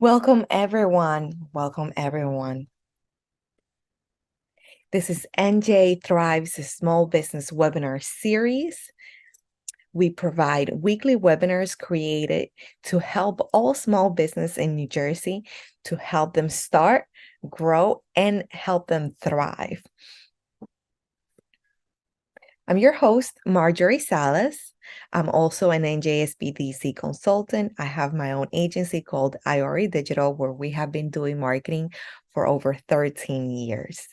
Welcome, everyone. Welcome, everyone. This is NJ Thrives Small Business Webinar Series. We provide weekly webinars created to help all small business in New Jersey to help them start, grow, and help them thrive. I'm your host, Marjorie Salas. I'm also an NJSBDC consultant. I have my own agency called IORI Digital, where we have been doing marketing for over 13 years.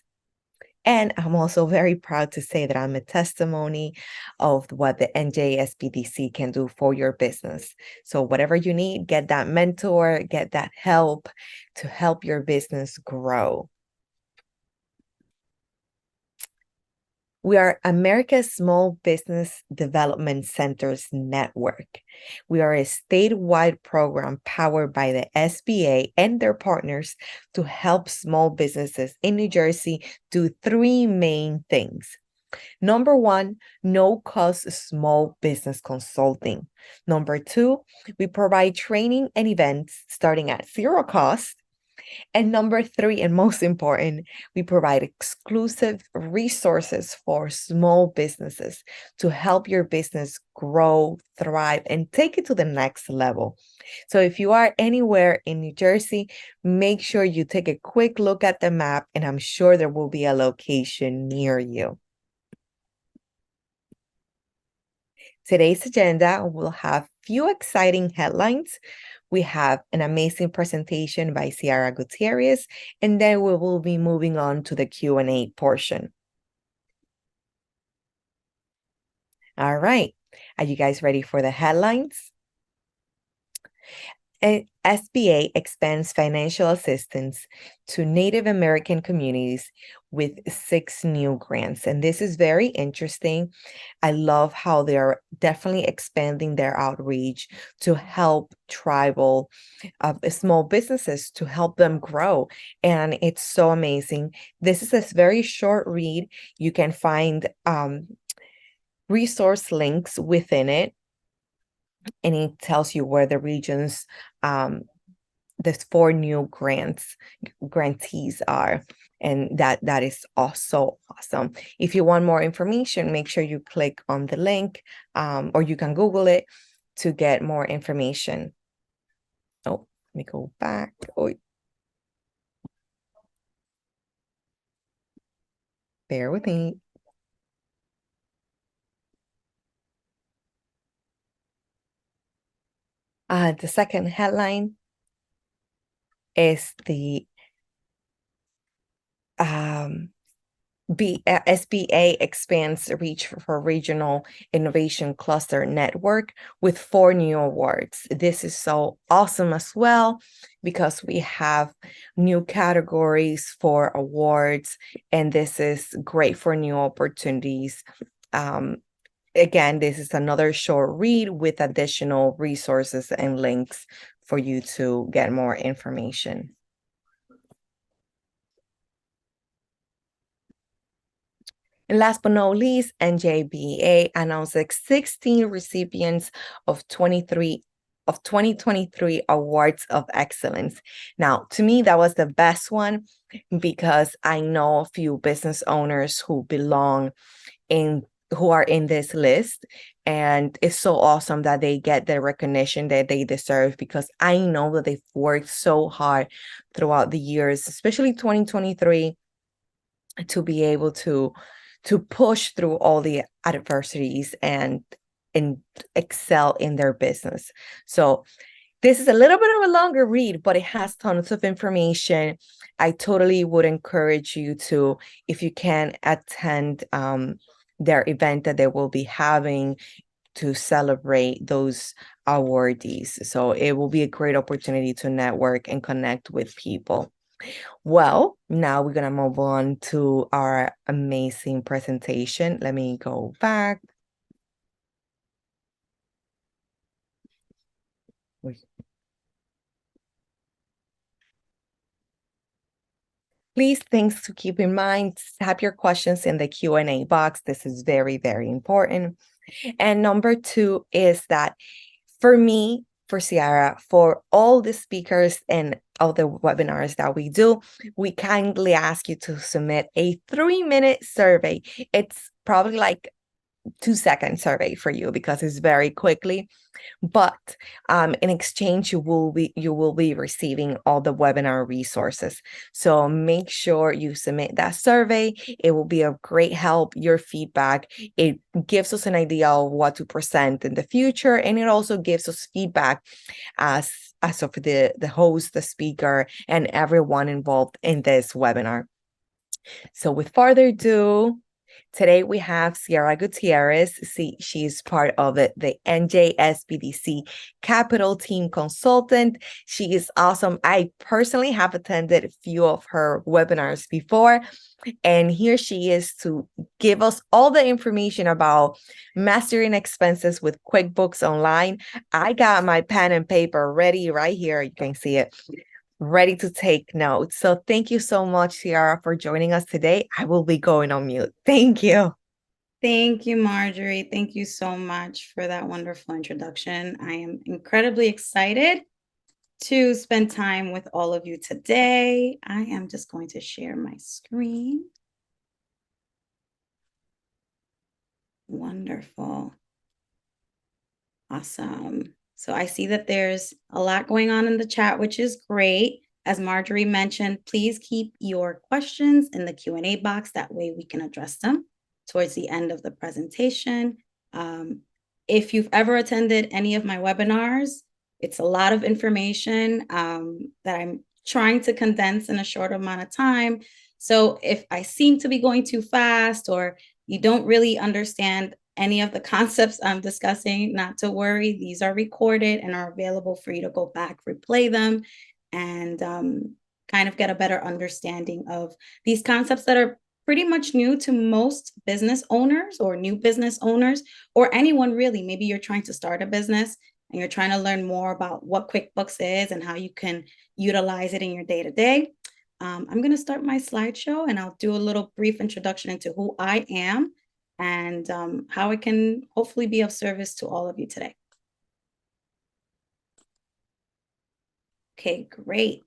And I'm also very proud to say that I'm a testimony of what the NJSBDC can do for your business. So whatever you need, get that mentor, get that help to help your business grow. We are America's Small Business Development Centers Network. We are a statewide program powered by the SBA and their partners to help small businesses in New Jersey do three main things. Number one, no-cost small business consulting. Number two, we provide training and events starting at zero cost. And number three, and most important, we provide exclusive resources for small businesses to help your business grow, thrive, and take it to the next level. So if you are anywhere in New Jersey, make sure you take a quick look at the map, and I'm sure there will be a location near you. Today's agenda will have few exciting headlines. We have an amazing presentation by Ciara Gutierrez, and then we will be moving on to the Q&A portion. All right. Are you guys ready for the headlines? SBA expands financial assistance to Native American communities with 6 new grants. And this is very interesting. I love how they're definitely expanding their outreach to help tribal small businesses, to help them grow. And it's so amazing. This is a very short read. You can find resource links within it. And it tells you where the regions, there's 4 new grantees are. And that is also awesome. If you want more information, make sure you click on the link, or you can Google it to get more information. Oh, let me go back. Oh, bear with me. The second headline is the SBA expands reach for regional innovation cluster network with 4 new awards. This is so awesome as well because we have new categories for awards, and this is great for new opportunities. Again, this is another short read with additional resources and links for you to get more information. And last but not least, NJBA announced 16 recipients of 2023 Awards of Excellence. Now, to me, that was the best one because I know a few business owners who are in this list, and it's so awesome that they get the recognition that they deserve because I know that they've worked so hard throughout the years, especially 2023, to be able to push through all the adversities and excel in their business. So this is a little bit of a longer read, but it has tons of information. I totally would encourage you to, if you can, attend their event that they will be having to celebrate those awardees. So it will be a great opportunity to network and connect with people. Well, now we're going to move on to our amazing presentation. Let me go back. Please, things to keep in mind, have your questions in the Q&A box. This is very, very important. And number 2 is that for me, for Ciara, for all the speakers and all the webinars that we do, we kindly ask you to submit a 3-minute survey. It's probably like 2-second survey for you because it's very quickly. But in exchange, you will be receiving all the webinar resources. So make sure you submit that survey. It will be of great help. Your feedback, it gives us an idea of what to present in the future, and it also gives us feedback as of the host, the speaker, and everyone involved in this webinar. So with further ado, today we have Ciara Gutierrez. She's part of the NJSBDC Capital Team Consultant. She is awesome. I personally have attended a few of her webinars before, and here she is to give us all the information about mastering expenses with QuickBooks Online. I got my pen and paper ready right here. You can see it, ready to take notes. So thank you so much, Ciara, for joining us today. I will be going on mute. Thank you. Thank you, Marjorie. Thank you so much for that wonderful introduction. I am incredibly excited to spend time with all of you today. I am just going to share my screen. Wonderful. Awesome. So I see that there's a lot going on in the chat, which is great. As Marjorie mentioned, please keep your questions in the Q&A box. That way we can address them towards the end of the presentation. If you've ever attended any of my webinars, it's a lot of information that I'm trying to condense in a short amount of time. So if I seem to be going too fast or you don't really understand any of the concepts I'm discussing, not to worry. These are recorded and are available for you to go back, replay them, and kind of get a better understanding of these concepts that are pretty much new to most business owners or new business owners, or anyone really. Maybe you're trying to start a business and you're trying to learn more about what QuickBooks is and how you can utilize it in your day-to-day. I'm going to start my slideshow and I'll do a little brief introduction into who I am and how I can hopefully be of service to all of you today. Okay, great.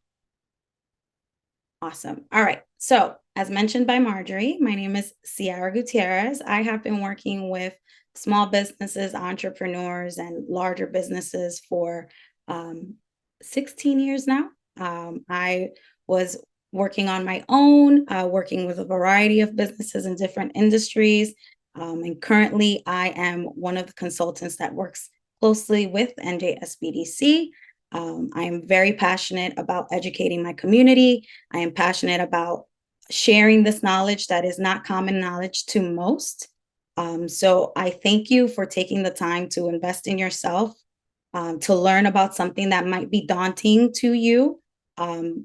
Awesome. All right. So as mentioned by Marjorie, my name is Ciara Gutierrez. I have been working with small businesses, entrepreneurs, and larger businesses for 16 years now. I was working on my own, working with a variety of businesses in different industries. And currently, I am one of the consultants that works closely with NJSBDC. I am very passionate about educating my community. I am passionate about sharing this knowledge that is not common knowledge to most. So I thank you for taking the time to invest in yourself, to learn about something that might be daunting to you.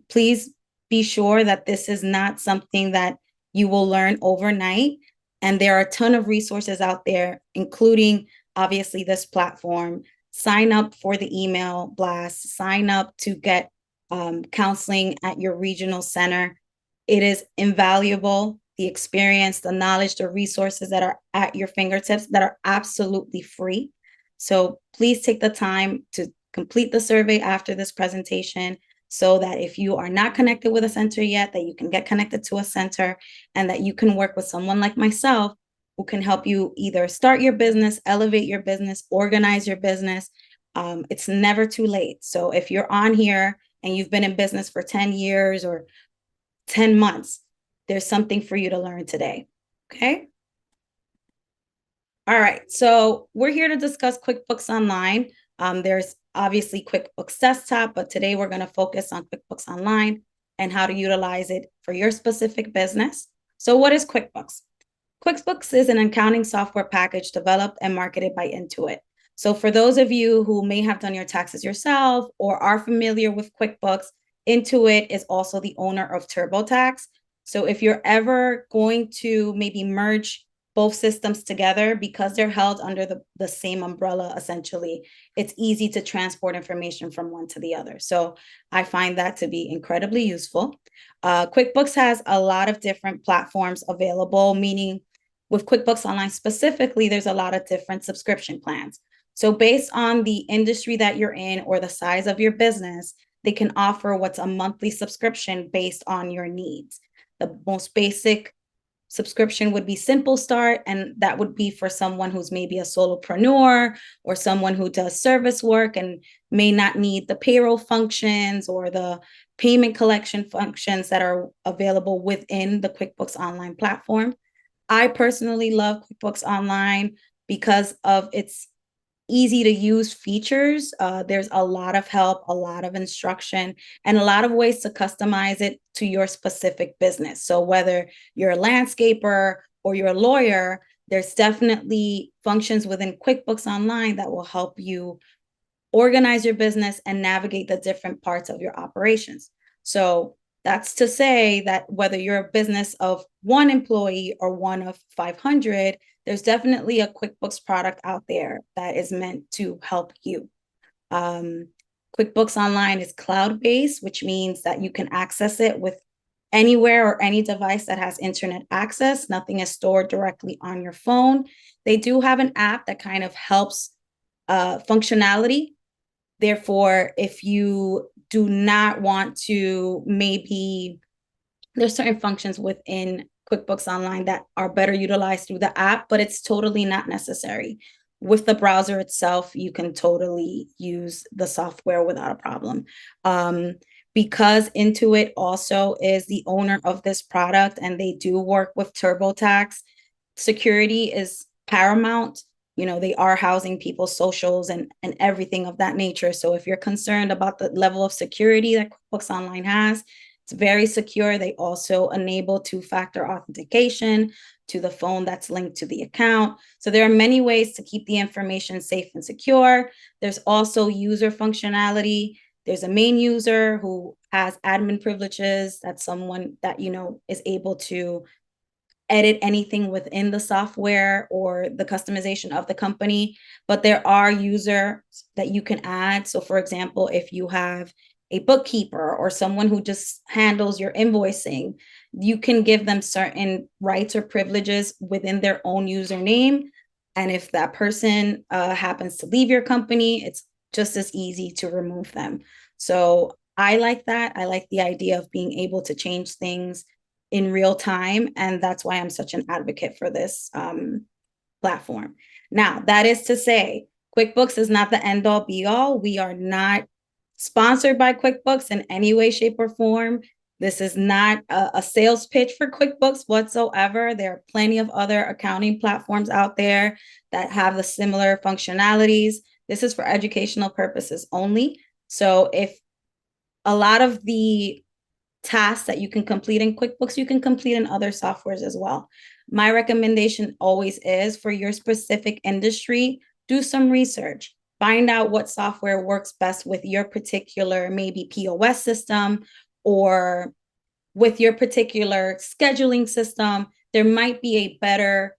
Please be sure that this is not something that you will learn overnight. And there are a ton of resources out there, including obviously this platform. Sign up for the email blast, sign up to get counseling at your regional center. It is invaluable, the experience, the knowledge, the resources that are at your fingertips that are absolutely free. So please take the time to complete the survey after this presentation so that if you are not connected with a center yet, that you can get connected to a center and that you can work with someone like myself who can help you either start your business, elevate your business, organize your business. It's never too late. So if you're on here and you've been in business for 10 years or 10 months, there's something for you to learn today, okay? All right, so we're here to discuss QuickBooks Online. There's obviously QuickBooks Desktop, but today we're going to focus on QuickBooks Online and how to utilize it for your specific business. So what is QuickBooks? QuickBooks is an accounting software package developed and marketed by Intuit. So for those of you who may have done your taxes yourself or are familiar with QuickBooks, Intuit is also the owner of TurboTax. So if you're ever going to maybe merge both systems together, because they're held under the same umbrella, essentially, it's easy to transport information from one to the other. So I find that to be incredibly useful. QuickBooks has a lot of different platforms available, meaning with QuickBooks Online specifically, there's a lot of different subscription plans. So based on the industry that you're in or the size of your business, they can offer what's a monthly subscription based on your needs. The most basic subscription would be Simple Start, and that would be for someone who's maybe a solopreneur or someone who does service work and may not need the payroll functions or the payment collection functions that are available within the QuickBooks Online platform. I personally love QuickBooks Online because of its easy to use features. There's a lot of help, a lot of instruction, and a lot of ways to customize it to your specific business. So whether you're a landscaper or you're a lawyer, there's definitely functions within QuickBooks Online that will help you organize your business and navigate the different parts of your operations. So that's to say that whether you're a business of one employee or one of 500, there's definitely a QuickBooks product out there that is meant to help you. QuickBooks Online is cloud-based, which means that you can access it with anywhere or any device that has internet access. Nothing is stored directly on your phone. They do have an app that kind of helps functionality. Therefore, if you do not want to, maybe there's certain functions within QuickBooks Online that are better utilized through the app, but it's totally not necessary. With the browser itself, you can totally use the software without a problem. Because Intuit also is the owner of this product and they do work with TurboTax, security is paramount. You know, they are housing people's socials and everything of that nature. So if you're concerned about the level of security that QuickBooks Online has, it's very secure. They also enable two-factor authentication to the phone that's linked to the account. So there are many ways to keep the information safe and secure. There's also user functionality. There's a main user who has admin privileges. That's someone that, you know, is able to edit anything within the software or the customization of the company. But there are users that you can add. So for example, if you have a bookkeeper or someone who just handles your invoicing, you can give them certain rights or privileges within their own username. And if that person happens to leave your company, it's just as easy to remove them. So I like that. I like the idea of being able to change things in real time. And that's why I'm such an advocate for this platform. Now, that is to say, QuickBooks is not the end all be all. We are not sponsored by QuickBooks in any way, shape, or form. This is not a sales pitch for QuickBooks whatsoever. There are plenty of other accounting platforms out there that have the similar functionalities. This is for educational purposes only. So if a lot of the tasks that you can complete in QuickBooks, you can complete in other softwares as well. My recommendation always is for your specific industry, do some research. Find out what software works best with your particular maybe POS system or with your particular scheduling system. There might be a better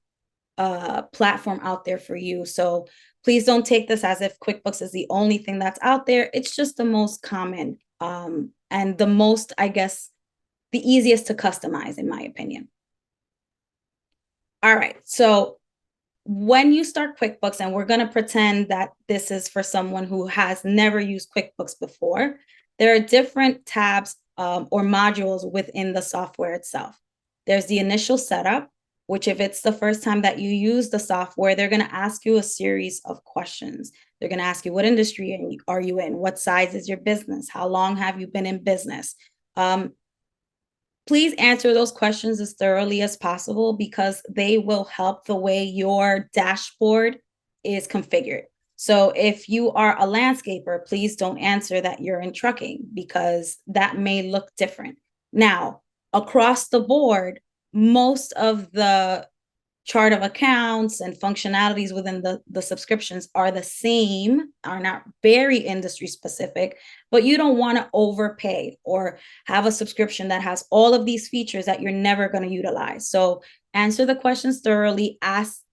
platform out there for you. So please don't take this as if QuickBooks is the only thing that's out there. It's just the most common and the most, I guess, the easiest to customize, in my opinion. All right, so when you start QuickBooks, and we're going to pretend that this is for someone who has never used QuickBooks before, there are different tabs or modules within the software itself. There's the initial setup, which if it's the first time that you use the software, they're going to ask you a series of questions. They're going to ask you, what industry are you in? What size is your business? How long have you been in business? Please answer those questions as thoroughly as possible because they will help the way your dashboard is configured. So if you are a landscaper, please don't answer that you're in trucking because that may look different. Now, across the board, most of the chart of accounts and functionalities within the subscriptions are the same, are not very industry specific, but you don't want to overpay or have a subscription that has all of these features that you're never going to utilize. So answer the questions thoroughly,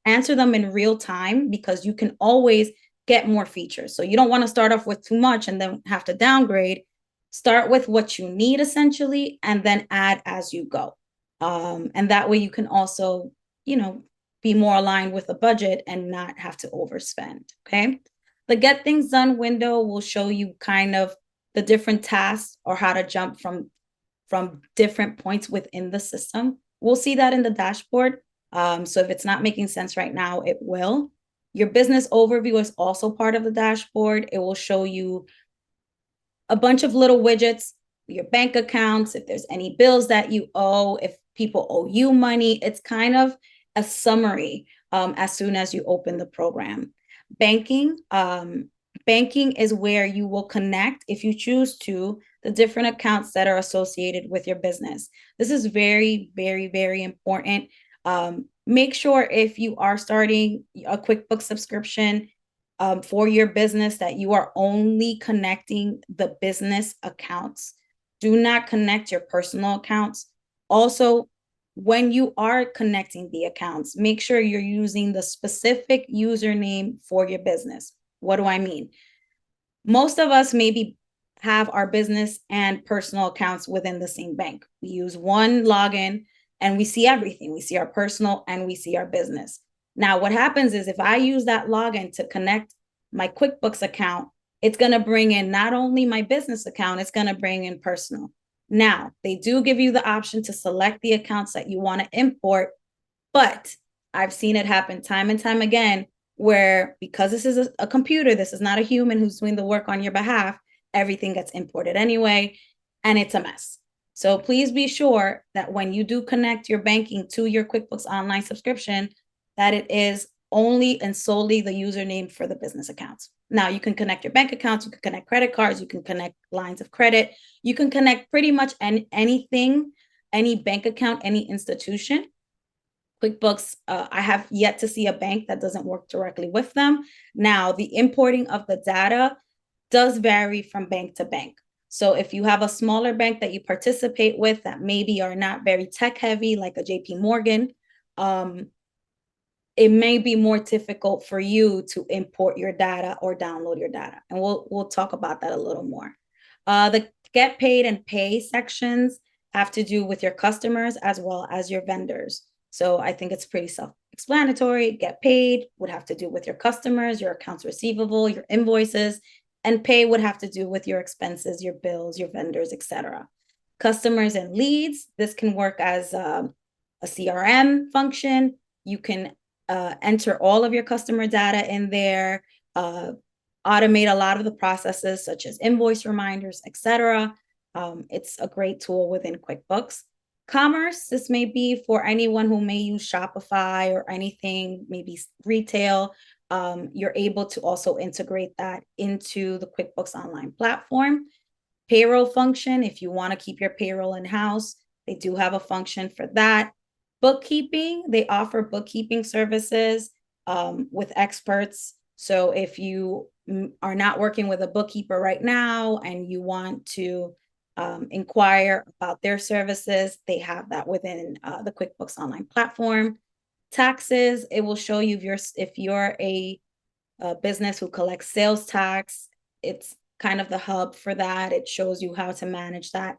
answer them in real time because you can always get more features. So you don't want to start off with too much and then have to downgrade. Start with what you need essentially, and then add as you go. And that way you can also, you know, be more aligned with the budget and not have to overspend. Okay. The Get Things Done window will show you kind of the different tasks or how to jump from different points within the system. We'll see that in the dashboard. So if it's not making sense right now, it will. Your business overview is also part of the dashboard. It will show you a bunch of little widgets, your bank accounts, if there's any bills that you owe, if people owe you money. It's kind of a summary as soon as you open the program. Banking is where you will connect, if you choose to, the different accounts that are associated with your business. This is very, very, very important. Make sure if you are starting a QuickBooks subscription for your business that you are only connecting the business accounts. Do not connect your personal accounts. Also, when you are connecting the accounts, make sure you're using the specific username for your business. What do I mean? Most of us maybe have our business and personal accounts within the same bank. We use one login and we see everything. We see our personal and we see our business. Now, what happens is if I use that login to connect my QuickBooks account, it's going to bring in not only my business account, it's going to bring in personal. Now, they do give you the option to select the accounts that you want to import, but I've seen it happen time and time again where because this is a computer, this is not a human who's doing the work on your behalf, everything gets imported anyway, and it's a mess. So please be sure that when you do connect your banking to your QuickBooks Online subscription, that it is only and solely the username for the business accounts. Now you can connect your bank accounts, you can connect credit cards, you can connect lines of credit, you can connect pretty much anything, any bank account, any institution. QuickBooks, I have yet to see a bank that doesn't work directly with them. Now, the importing of the data does vary from bank to bank. So if you have a smaller bank that you participate with that maybe are not very tech heavy, like a JP Morgan, it may be more difficult for you to import your data or download your data. And we'll talk about that a little more. The Get Paid and Pay sections have to do with your customers as well as your vendors. So I think it's pretty self-explanatory. Get Paid would have to do with your customers, your accounts receivable, your invoices, and Pay would have to do with your expenses, your bills, your vendors, etc. Customers and leads, this can work as a CRM function. You can enter all of your customer data in there, automate a lot of the processes such as invoice reminders, etc. It's a great tool within QuickBooks. Commerce, this may be for anyone who may use Shopify or anything, maybe retail. You're able to also integrate that into the QuickBooks Online platform. Payroll function, if you want to keep your payroll in-house, they do have a function for that. Bookkeeping, they offer bookkeeping services with experts. So if you are not working with a bookkeeper right now and you want to inquire about their services, they have that within the QuickBooks Online platform. Taxes, it will show you if you're a business who collects sales tax, it's kind of the hub for that. It shows you how to manage that.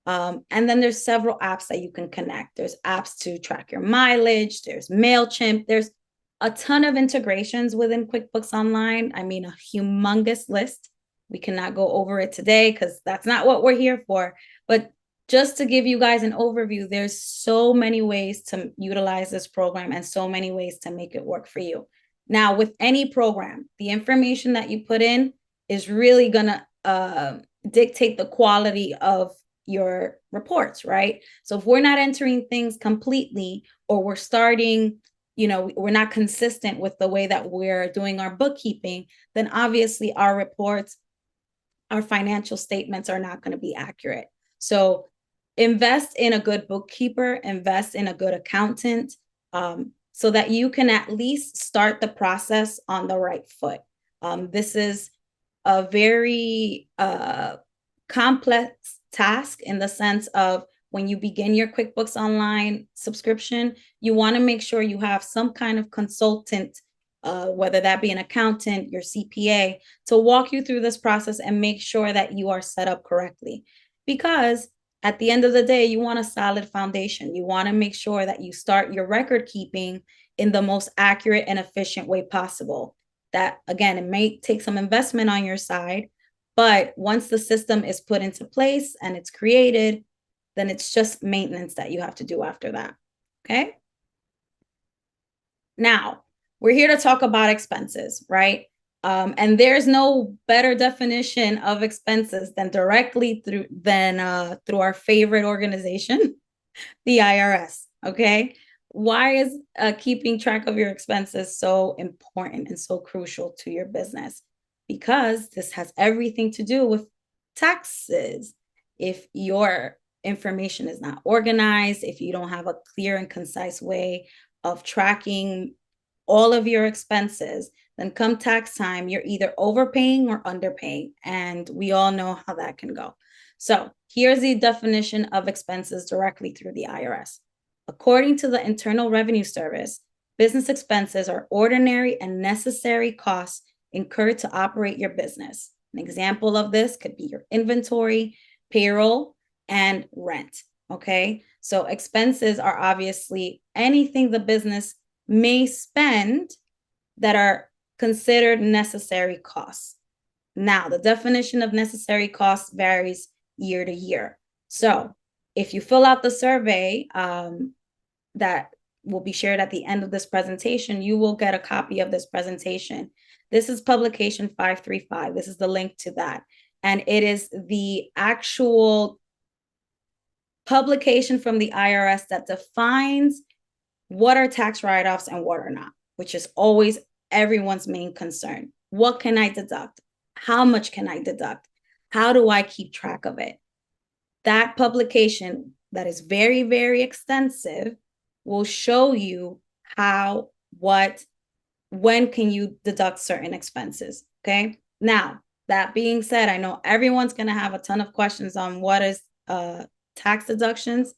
And then there's several apps that you can connect. There's apps to track your mileage. There's MailChimp. There's a ton of integrations within QuickBooks Online. I mean, a humongous list. We cannot go over it today because that's not what we're here for. But just to give you guys an overview, there's so many ways to utilize this program and so many ways to make it work for you. Now, with any program, the information that you put in is really going to dictate the quality of your reports, right? So if we're not entering things completely, or we're starting, we're not consistent with the way that we're doing our bookkeeping, then obviously our reports, our financial statements are not going to be accurate. So invest in a good bookkeeper, invest in a good accountant, so that you can at least start the process on the right foot. This is a very complex task in the sense of when you begin your QuickBooks Online subscription, you want to make sure you have some kind of consultant, whether that be an accountant, your CPA, to walk you through this process and make sure that you are set up correctly. Because at the end of the day, you want a solid foundation. You want to make sure that you start your record keeping in the most accurate and efficient way possible. that, again, it may take some investment on your side, but once the system is put into place and it's created, then it's just maintenance that you have to do after that. Okay. Now, we're here to talk about expenses, right? And there's no better definition of expenses than directly through our favorite organization, the IRS. Okay. Why is keeping track of your expenses so important and so crucial to your business? Because this has everything to do with taxes. If your information is not organized, if you don't have a clear and concise way of tracking all of your expenses, then come tax time, you're either overpaying or underpaying. And we all know how that can go. So here's the definition of expenses directly through the IRS. According to the Internal Revenue Service, business expenses are ordinary and necessary costs incurred to operate your business. An example of this could be your inventory, payroll, and rent. Okay, so expenses are obviously anything the business may spend that are considered necessary costs. Now, the definition of necessary costs varies year to year. So if you fill out the survey that will be shared at the end of this presentation, you will get a copy of this presentation. This is publication 535. This is the link to that. And it is the actual publication from the IRS that defines what are tax write-offs and what are not, which is always everyone's main concern. What can I deduct? How much can I deduct? How do I keep track of it? That publication that is very, very extensive will show you how, what, when can you deduct certain expenses, okay? Now, that being said, I know everyone's gonna have a ton of questions on what is tax deductions.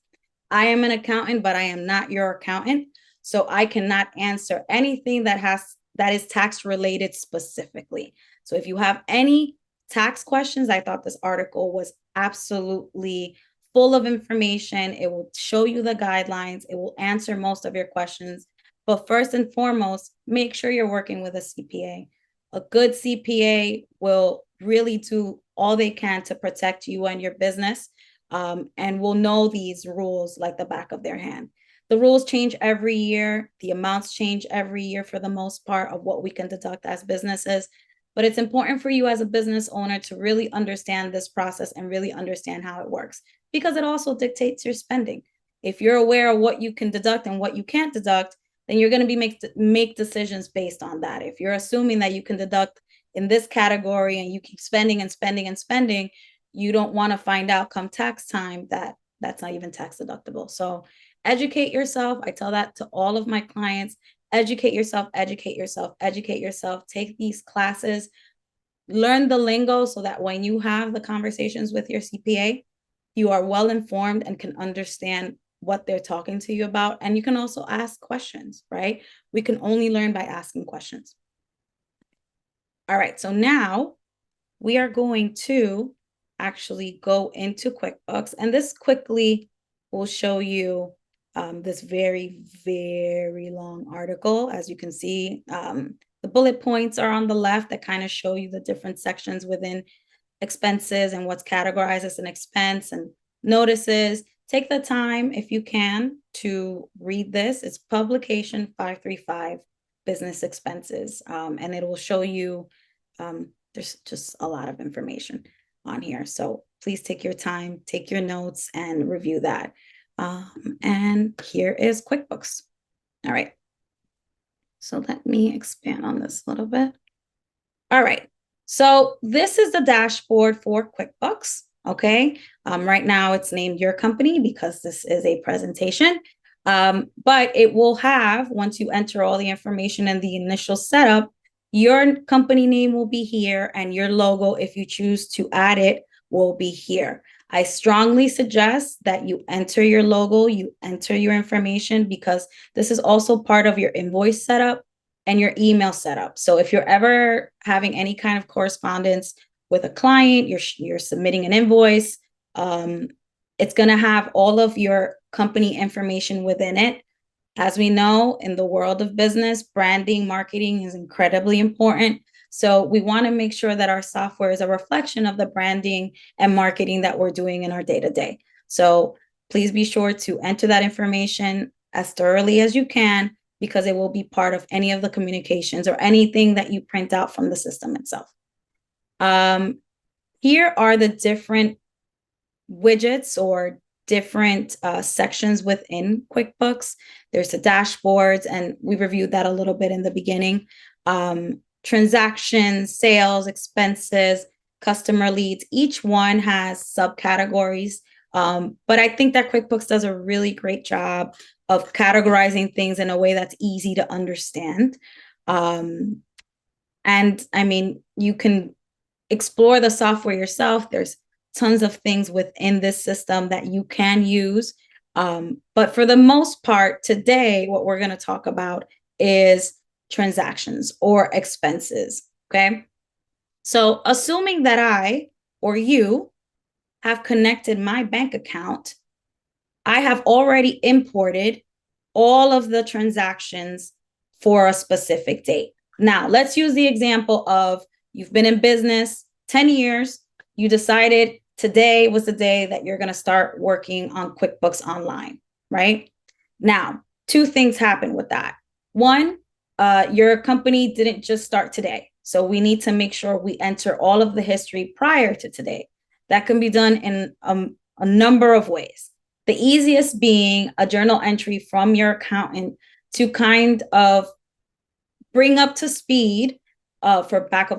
I am an accountant, but I am not your accountant. So I cannot answer anything that is tax related specifically. So if you have any tax questions, I thought this article was absolutely full of information. It will show you the guidelines. It will answer most of your questions. But first and foremost, make sure you're working with a CPA. A good CPA will really do all they can to protect you and your business, and will know these rules like the back of their hand. The rules change every year. The amounts change every year for the most part of what we can deduct as businesses. But it's important for you as a business owner to really understand this process and really understand how it works, because it also dictates your spending. If you're aware of what you can deduct and what you can't deduct, then you're going to be make decisions based on that. If you're assuming that you can deduct in this category and you keep spending and spending and spending, you don't want to find out come tax time that that's not even tax deductible. So educate yourself. I tell that to all of my clients. Educate yourself, educate yourself, educate yourself. Take these classes, learn the lingo so that when you have the conversations with your CPA, you are well informed and can understand what they're talking to you about. And you can also ask questions, right? We can only learn by asking questions. All right, so now we are going to actually go into QuickBooks, and this quickly will show you this very, very long article. As you can see, the bullet points are on the left that kind of show you the different sections within expenses and what's categorized as an expense and notices. Take the time, if you can, to read this. It's publication 535, business expenses, and it will show you there's just a lot of information on here. So please take your time, take your notes, and review that. And here is QuickBooks. All right. So let me expand on this a little bit. All right. So this is the dashboard for QuickBooks. Okay. Right now it's named Your Company because this is a presentation. But it will have, once you enter all the information in the initial setup, your company name will be here and your logo, if you choose to add it, will be here. I strongly suggest that you enter your logo, you enter your information, because this is also part of your invoice setup and your email setup. So if you're ever having any kind of correspondence with a client, you're submitting an invoice, it's going to have all of your company information within it. As we know, in the world of business, branding, marketing is incredibly important. So we want to make sure that our software is a reflection of the branding and marketing that we're doing in our day-to-day. So please be sure to enter that information as thoroughly as you can, because it will be part of any of the communications or anything that you print out from the system itself. Here are the different widgets or different sections within QuickBooks. There's the dashboards, and we reviewed that a little bit in the beginning. Transactions, sales, expenses, customer leads. Each one has subcategories. But I think that QuickBooks does a really great job of categorizing things in a way that's easy to understand. And I mean, you can explore the software yourself. There's tons of things within this system that you can use. But for the most part, today, what we're going to talk about is transactions or expenses. Okay. So assuming that I or you have connected my bank account, I have already imported all of the transactions for a specific date. Now, let's use the example of you've been in business 10 years. You decided today was the day that you're going to start working on QuickBooks Online, right? Now, two things happen with that. One, your company didn't just start today. So we need to make sure we enter all of the history prior to today. That can be done in a number of ways. The easiest being a journal entry from your accountant to kind of bring up to speed, for lack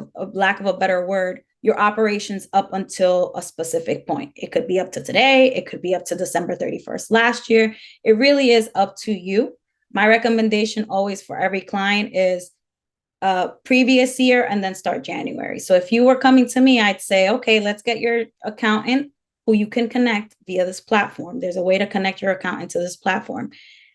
of a better word, your operations up until a specific point. It could be up to today. It could be up to December 31st last year. It really is up to you. My recommendation always for every client is previous year and then start January. So if you were coming to me, I'd say, okay, let's get your accountant who you can connect via this platform. There's a way to connect your accountant to this platform.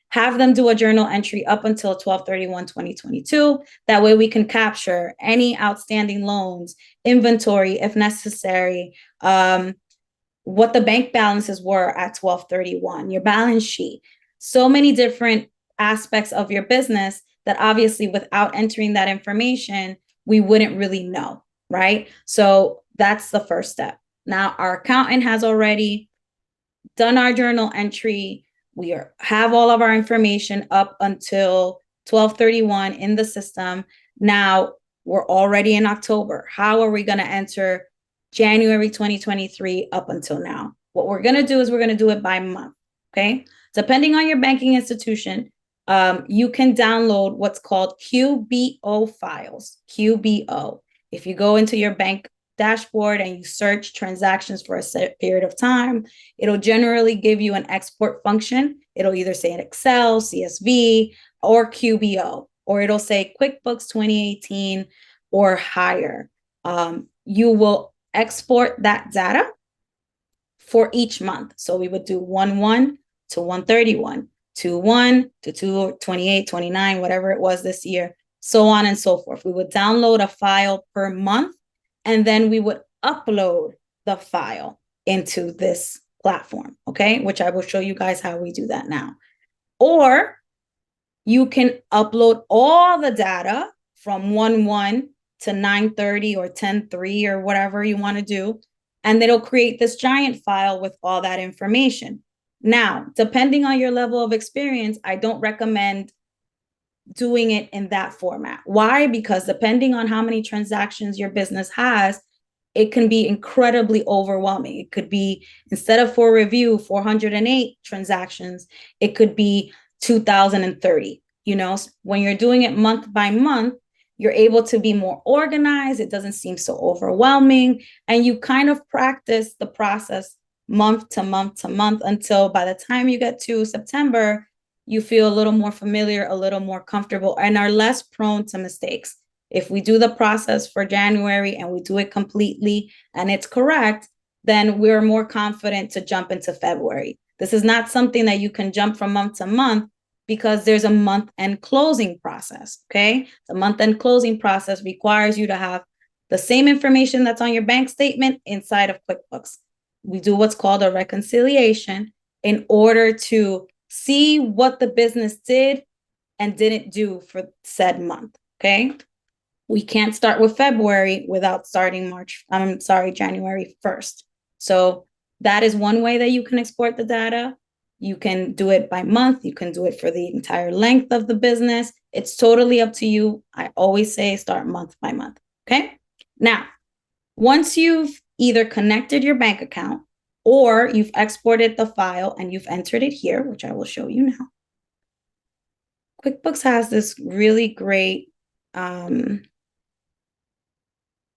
Have them do a journal entry up until 12/31/2022. That way we can capture any outstanding loans, inventory if necessary, what the bank balances were at 12/31, your balance sheet. So many different aspects of your business that obviously without entering that information, we wouldn't really know, right? So that's the first step. Now our accountant has already done our journal entry. We have all of our information up until 12/31 in the system. Now we're already in October. How are we going to enter January 2023 up until now? What we're going to do is we're going to do it by month. Okay. Depending on your banking institution, you can download what's called QBO files. QBO. If you go into your bank dashboard and you search transactions for a set period of time, it'll generally give you an export function. It'll either say in Excel, CSV, or QBO, or it'll say QuickBooks 2018 or higher. You will export that data for each month. So we would do 1/1 to 1/31, 2/1 to 2/28, 29, whatever it was this year, so on and so forth. We would download a file per month, and then we would upload the file into this platform, okay? Which I will show you guys how we do that now. Or you can upload all the data from 1/1 to 9/30 or 10/3 or whatever you want to do, and it'll create this giant file with all that information. Now, depending on your level of experience, I don't recommend doing it in that format. Why? Because depending on how many transactions your business has, it can be incredibly overwhelming. It could be, instead of for review, 408 transactions, it could be 2,030. You know, when you're doing it month by month, you're able to be more organized. It doesn't seem so overwhelming. And you kind of practice the process month to month to month until by the time you get to September, you feel a little more familiar, a little more comfortable, and are less prone to mistakes. If we do the process for January and we do it completely and it's correct, then we're more confident to jump into February. This is not something that you can jump from month to month because there's a month-end closing process, okay? The month-end closing process requires you to have the same information that's on your bank statement inside of QuickBooks. We do what's called a reconciliation in order to see what the business did and didn't do for said month, okay? We can't start with February without starting January 1st. So that is one way that you can export the data. You can do it by month. You can do it for the entire length of the business. It's totally up to you. I always say start month by month, okay? Now, once you've either connected your bank account or you've exported the file and you've entered it here, which I will show you now. QuickBooks has this really great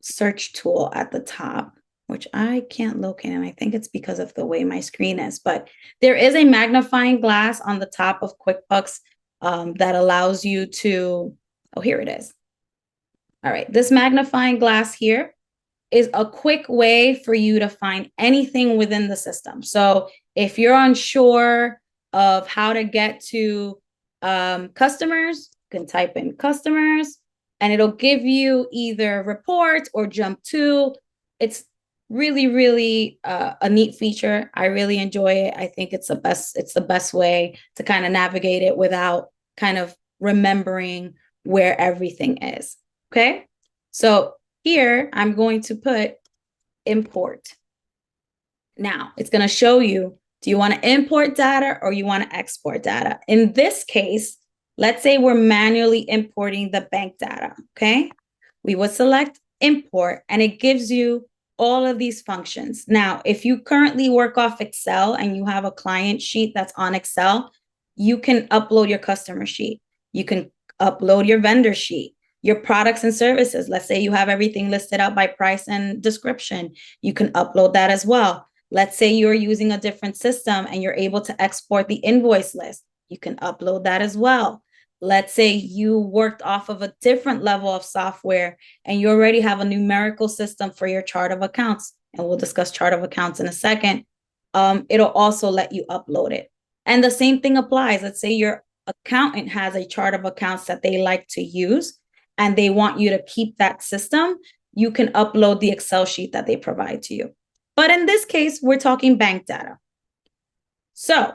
search tool at the top, which I can't locate, and I think it's because of the way my screen is, but there is a magnifying glass on the top of QuickBooks that allows you to, oh, here it is. All right, this magnifying glass here is a quick way for you to find anything within the system. So if you're unsure of how to get to customers, you can type in customers, and it'll give you either reports or jump to. It's really, really a neat feature. I really enjoy it. I think it's the best way to kind of navigate it without kind of remembering where everything is. Okay. So here I'm going to put import. Now it's going to show you, do you want to import data or you want to export data? In this case, let's say we're manually importing the bank data, okay? We would select import and it gives you all of these functions. Now, if you currently work off Excel and you have a client sheet that's on Excel, you can upload your customer sheet. You can upload your vendor sheet, your products and services. Let's say you have everything listed out by price and description. You can upload that as well. Let's say you're using a different system and you're able to export the invoice list. You can upload that as well. Let's say you worked off of a different level of software and you already have a numerical system for your chart of accounts. And we'll discuss chart of accounts in a second. It'll also let you upload it. And the same thing applies. Let's say your accountant has a chart of accounts that they like to use and they want you to keep that system. You can upload the Excel sheet that they provide to you. But in this case, we're talking bank data. So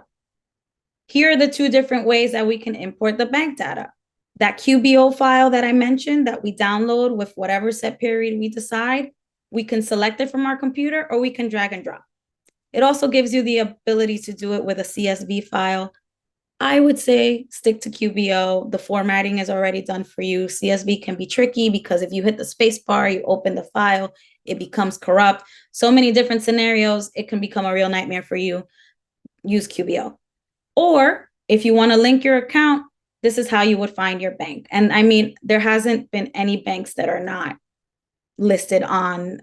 here are the two different ways that we can import the bank data. That QBO file that I mentioned that we download with whatever set period we decide, we can select it from our computer or we can drag and drop. It also gives you the ability to do it with a CSV file. I would say stick to QBO. The formatting is already done for you. CSV can be tricky because if you hit the space bar, you open the file, it becomes corrupt. So many different scenarios, it can become a real nightmare for you. Use QBO. Or if you want to link your account, this is how you would find your bank. And I mean, there hasn't been any banks that are not listed on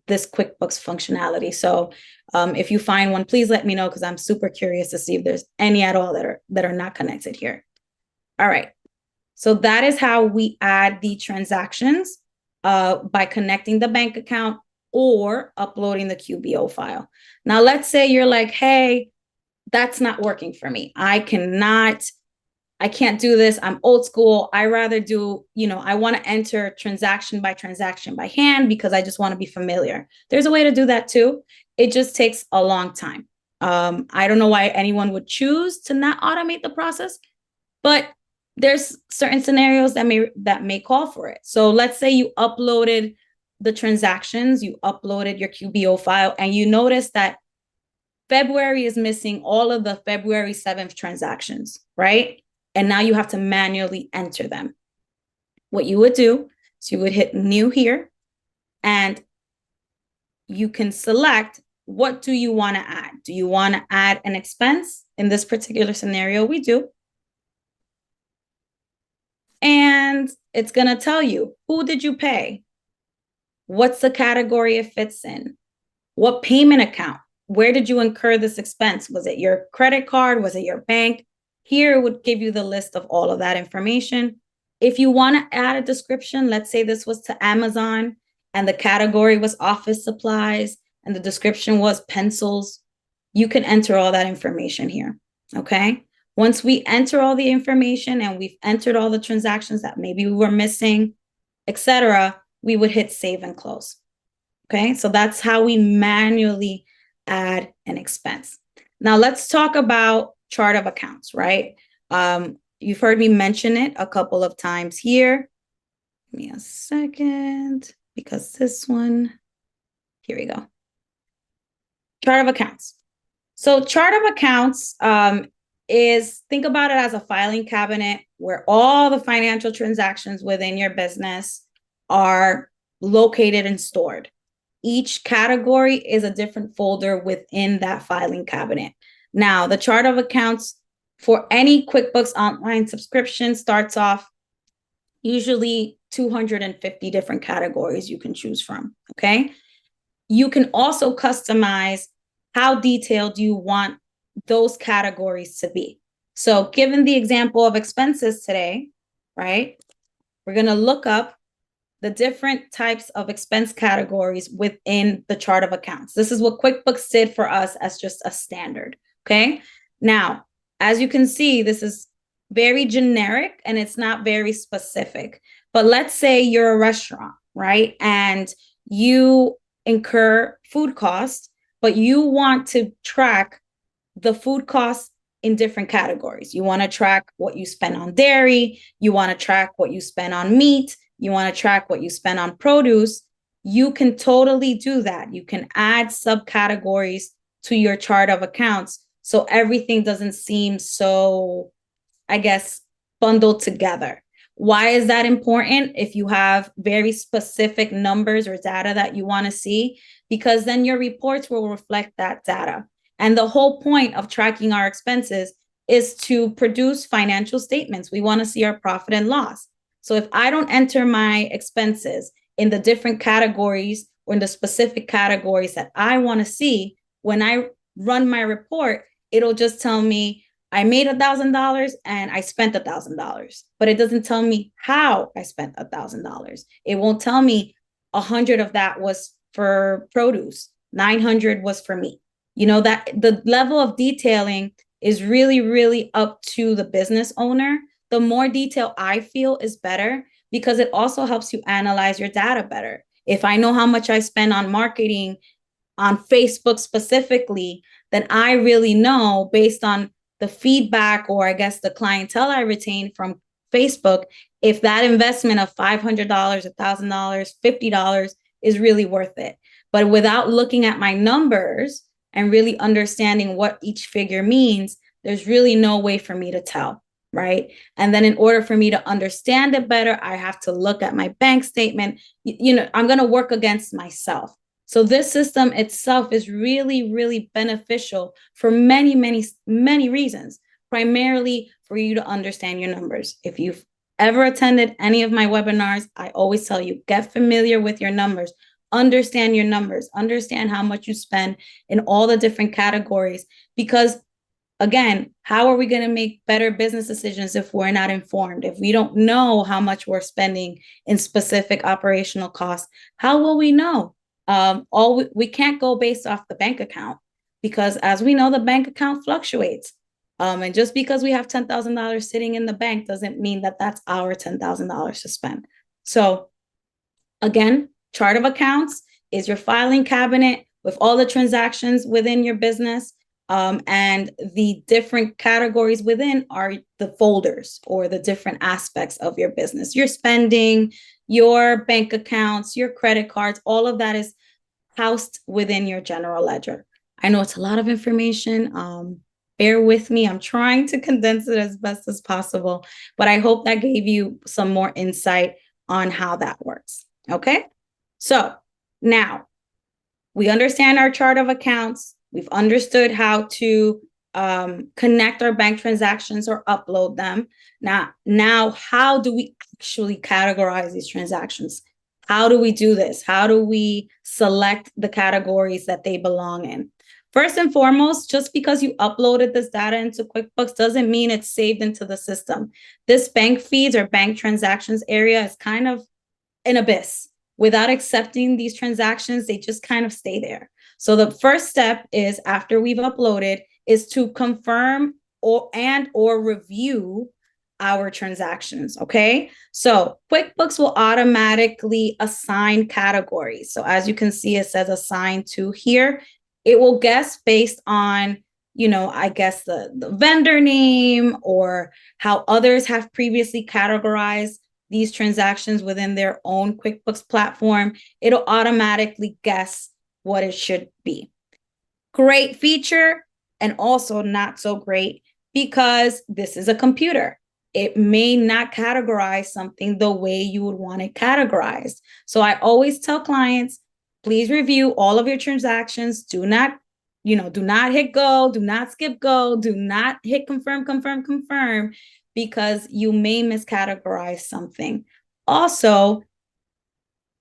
this QuickBooks functionality. So if you find one, please let me know because I'm super curious to see if there's any at all that are not connected here. All right. So that is how we add the transactions by connecting the bank account or uploading the QBO file. Now, let's say you're like, hey, that's not working for me. I can't do this. I'm old school. I rather do, I want to enter transaction by hand because I just want to be familiar. There's a way to do that too. It just takes a long time. I don't know why anyone would choose to not automate the process, but there's certain scenarios that may call for it. So let's say you uploaded the transactions, you uploaded your QBO file, and you notice that February is missing all of the February 7th transactions, right? And now you have to manually enter them. What you would do is you would hit new here and you can select what do you want to add? Do you want to add an expense? In this particular scenario, we do. And it's going to tell you, who did you pay? What's the category it fits in? What payment account? Where did you incur this expense? Was it your credit card? Was it your bank? Here it would give you the list of all of that information. If you want to add a description, let's say this was to Amazon and the category was office supplies and the description was pencils, you can enter all that information here, okay? Once we enter all the information and we've entered all the transactions that maybe we were missing, etc., we would hit save and close, okay? So that's how we manually add an expense. Now let's talk about chart of accounts, right? You've heard me mention it a couple of times here. Give me a second, because this one, here we go. Chart of accounts. So chart of accounts is, think about it as a filing cabinet where all the financial transactions within your business are located and stored. Each category is a different folder within that filing cabinet. Now, the chart of accounts for any QuickBooks Online subscription starts off usually 250 different categories you can choose from, okay? You can also customize how detailed you want those categories to be. So given the example of expenses today, right, we're going to look up the different types of expense categories within the chart of accounts. This is what QuickBooks did for us as just a standard, okay? Now, as you can see, this is very generic and it's not very specific. But let's say you're a restaurant, right? And you incur food costs, but you want to track the food costs in different categories. You want to track what you spend on dairy, you want to track what you spend on meat, you want to track what you spend on produce. You can totally do that. You can add subcategories to your chart of accounts so everything doesn't seem so, I guess, bundled together. Why is that important? If you have very specific numbers or data that you want to see, because then your reports will reflect that data. And the whole point of tracking our expenses is to produce financial statements. We want to see our profit and loss. So if I don't enter my expenses in the different categories or in the specific categories that I want to see, when I run my report, it'll just tell me I made $1,000 and I spent $1,000, but it doesn't tell me how I spent $1,000. It won't tell me 100 of that was for produce, 900 was for meat. You know, that the level of detailing is really, really up to the business owner. The more detail I feel is better, because it also helps you analyze your data better. If I know how much I spend on marketing on Facebook specifically, then I really know, based on the feedback, or I guess the clientele I retain from Facebook, if that investment of $500, $1,000, $50 is really worth it. But without looking at my numbers and really understanding what each figure means, there's really no way for me to tell, right? And then in order for me to understand it better, I have to look at my bank statement. You know, I'm going to work against myself. So this system itself is really, really beneficial for many, many, many reasons, primarily for you to understand your numbers. If you've ever attended any of my webinars, I always tell you, get familiar with your numbers, understand your numbers, understand how much you spend in all the different categories, because again, how are we going to make better business decisions if we're not informed? If we don't know how much we're spending in specific operational costs, how will we know? We can't go based off the bank account, because as we know, the bank account fluctuates. And just because we have $10,000 sitting in the bank doesn't mean that that's our $10,000 to spend. So again, chart of accounts is your filing cabinet with all the transactions within your business. And the different categories within are the folders or the different aspects of your business. Your spending, your bank accounts, your credit cards, all of that is housed within your general ledger. I know it's a lot of information. Bear with me. I'm trying to condense it as best as possible, but I hope that gave you some more insight on how that works. Okay. So now we understand our chart of accounts. We've understood how to connect our bank transactions or upload them. Now, how do we actually categorize these transactions? How do we do this? How do we select the categories that they belong in? First and foremost, just because you uploaded this data into QuickBooks doesn't mean it's saved into the system. This bank feeds or bank transactions area is kind of an abyss. Without accepting these transactions, they just kind of stay there. So the first step is, after we've uploaded, is to confirm or review our transactions, okay? So QuickBooks will automatically assign categories. So as you can see, it says assign to here. It will guess based on I guess the vendor name or how others have previously categorized these transactions within their own QuickBooks platform, it'll automatically guess what it should be. Great feature, and also not so great because this is a computer. It may not categorize something the way you would want it categorized. So I always tell clients, please review all of your transactions. Do not hit go, do not skip go, do not hit confirm, because you may miscategorize something. Also,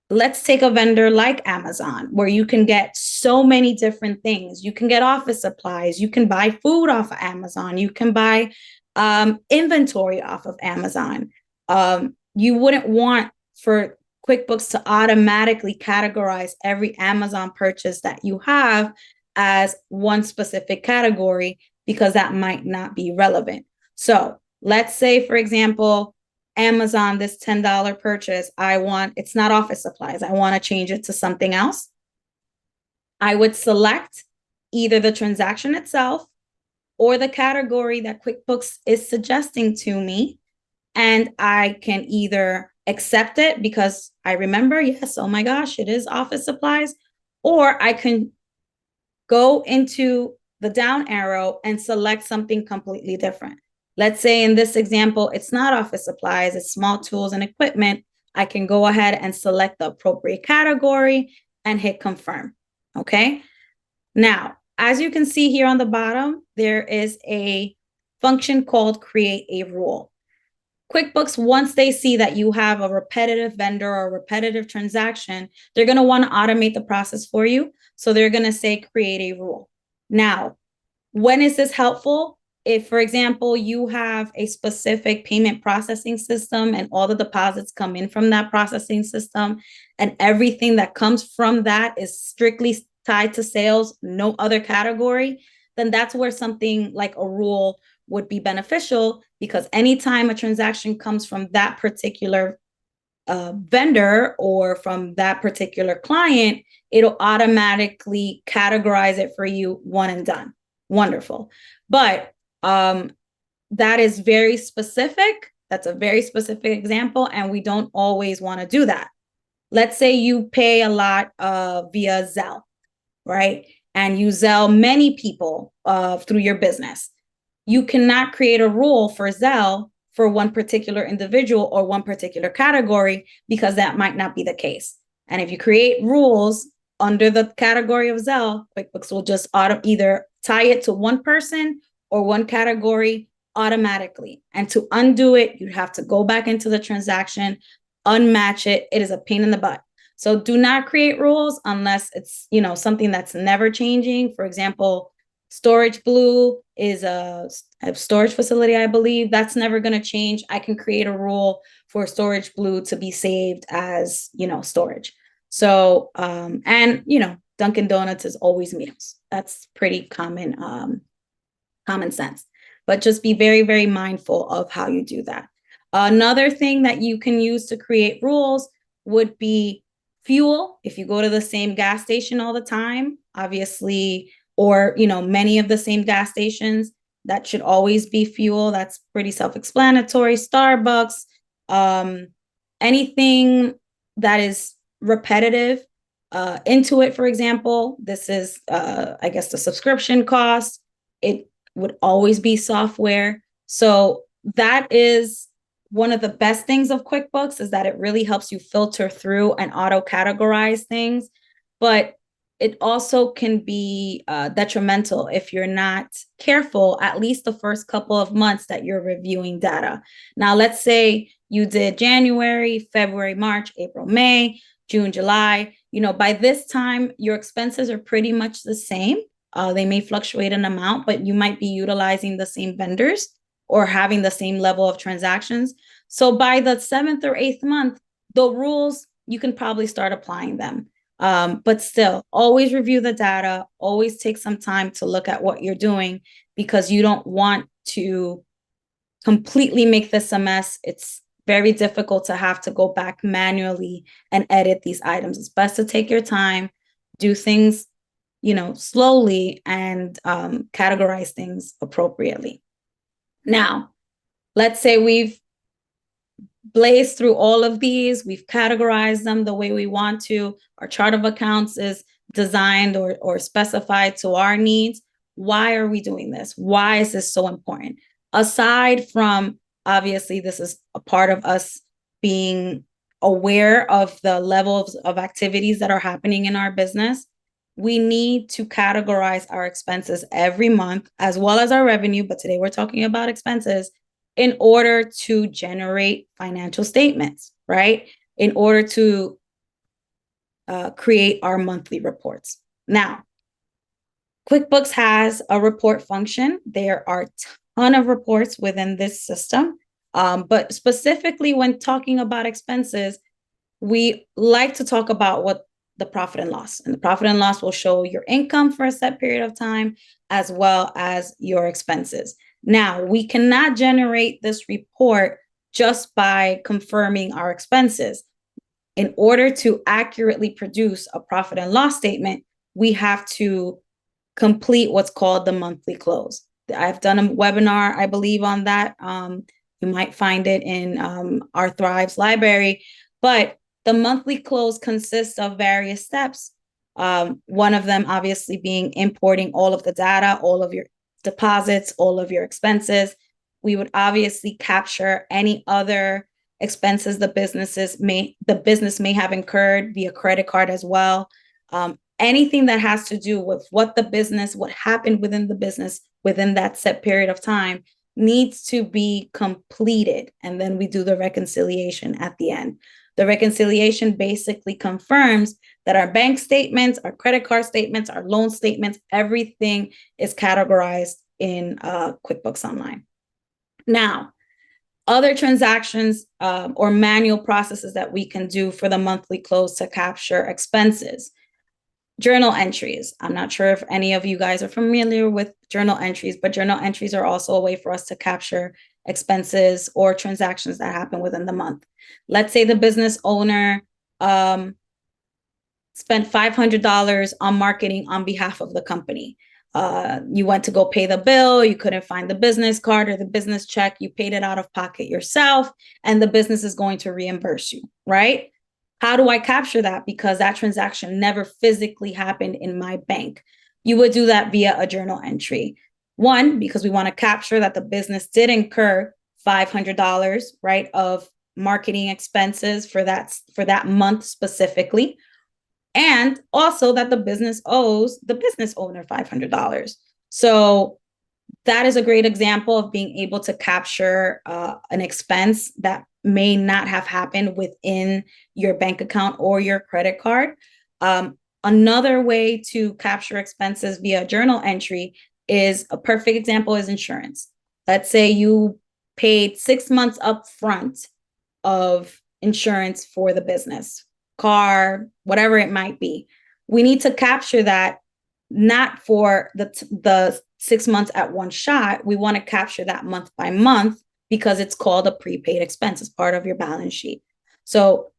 let's take a vendor like Amazon, where you can get so many different things. You can get office supplies. You can buy food off of Amazon. You can buy inventory off of Amazon. You wouldn't want for QuickBooks to automatically categorize every Amazon purchase that you have as one specific category, because that might not be relevant. So let's say, for example, Amazon, this $10 purchase, it's not office supplies. I want to change it to something else. I would select either the transaction itself or the category that QuickBooks is suggesting to me. And I can either accept it because I remember, yes, oh my gosh, it is office supplies, or I can go into the down arrow and select something completely different. Let's say in this example, it's not office supplies, it's small tools and equipment. I can go ahead and select the appropriate category and hit confirm. Okay. Now, as you can see here on the bottom, there is a function called create a rule. QuickBooks, once they see that you have a repetitive vendor or a repetitive transaction, they're going to want to automate the process for you. So they're going to say create a rule. Now, when is this helpful? If, for example, you have a specific payment processing system and all the deposits come in from that processing system, and everything that comes from that is strictly tied to sales, no other category, then that's where something like a rule would be beneficial, because anytime a transaction comes from that particular vendor or from that particular client, it'll automatically categorize it for you, one and done. Wonderful. But that is very specific. That's a very specific example, and we don't always want to do that. Let's say you pay a lot via Zelle, right? And you Zelle many people through your business. You cannot create a rule for Zelle for one particular individual or one particular category, because that might not be the case. And if you create rules under the category of Zelle, QuickBooks will just either tie it to one person or one category automatically. And to undo it, you'd have to go back into the transaction, unmatch it. It is a pain in the butt. So do not create rules unless it's, something that's never changing. For example, Storage Blue is a storage facility, I believe. That's never going to change. I can create a rule for Storage Blue to be saved as, storage. So, and, Dunkin' Donuts is always meals. That's pretty common sense. But just be very, very mindful of how you do that. Another thing that you can use to create rules would be fuel. If you go to the same gas station all the time, obviously, or, many of the same gas stations, that should always be fuel. That's pretty self-explanatory. Starbucks, anything that is repetitive. Intuit, for example, this is, I guess, the subscription cost. It would always be software. So that is one of the best things of QuickBooks, is that it really helps you filter through and auto-categorize things. But it also can be detrimental if you're not careful, at least the first couple of months that you're reviewing data. Now, let's say you did January, February, March, April, May, June, July. By this time, your expenses are pretty much the same. They may fluctuate in amount, but you might be utilizing the same vendors or having the same level of transactions. So by the 7th or 8th month, the rules, you can probably start applying them. But still, always review the data, always take some time to look at what you're doing, because you don't want to completely make this a mess. It's very difficult to have to go back manually and edit these items. It's best to take your time, do things slowly and categorize things appropriately. Now, let's say we've blazed through all of these, we've categorized them the way we want to, our chart of accounts is designed or specified to our needs. Why are we doing this? Why is this so important? Aside from, obviously, this is a part of us being aware of the levels of activities that are happening in our business, we need to categorize our expenses every month as well as our revenue, but today we're talking about expenses, in order to generate financial statements, right? In order to create our monthly reports. Now, QuickBooks has a report function. There are a ton of reports within this system, but specifically when talking about expenses, we like to talk about what the profit and loss. And the profit and loss will show your income for a set period of time, as well as your expenses. Now, we cannot generate this report just by confirming our expenses. In order to accurately produce a profit and loss statement, we have to complete what's called the monthly close. I've done a webinar, I believe, on that. You might find it in our Thrives library, but the monthly close consists of various steps. One of them obviously being importing all of the data, all of your deposits, all of your expenses. We would obviously capture any other expenses the business may have incurred via credit card as well. Anything that has to do with what happened within the business within that set period of time needs to be completed. And then we do the reconciliation at the end. The reconciliation basically confirms that our bank statements, our credit card statements, our loan statements, everything is categorized in QuickBooks Online. Now, other transactions or manual processes that we can do for the monthly close to capture expenses. Journal entries. I'm not sure if any of you guys are familiar with journal entries, but journal entries are also a way for us to capture expenses or transactions that happen within the month. Let's say the business owner spent $500 on marketing on behalf of the company. You went to go pay the bill, you couldn't find the business card or the business check, you paid it out of pocket yourself, and the business is going to reimburse you, right? How do I capture that? Because that transaction never physically happened in my bank. You would do that via a journal entry. One, because we want to capture that the business did incur $500, right, of marketing expenses for that month specifically. And also that the business owes the business owner $500. So that is a great example of being able to capture an expense that may not have happened within your bank account or your credit card. Another way to capture expenses via journal entry is a perfect example is insurance. Let's say you paid 6 months up front of insurance for the business, car, whatever it might be. We need to capture that not for the 6 months at one shot. We want to capture that month by month because it's called a prepaid expense as part of your balance sheet. So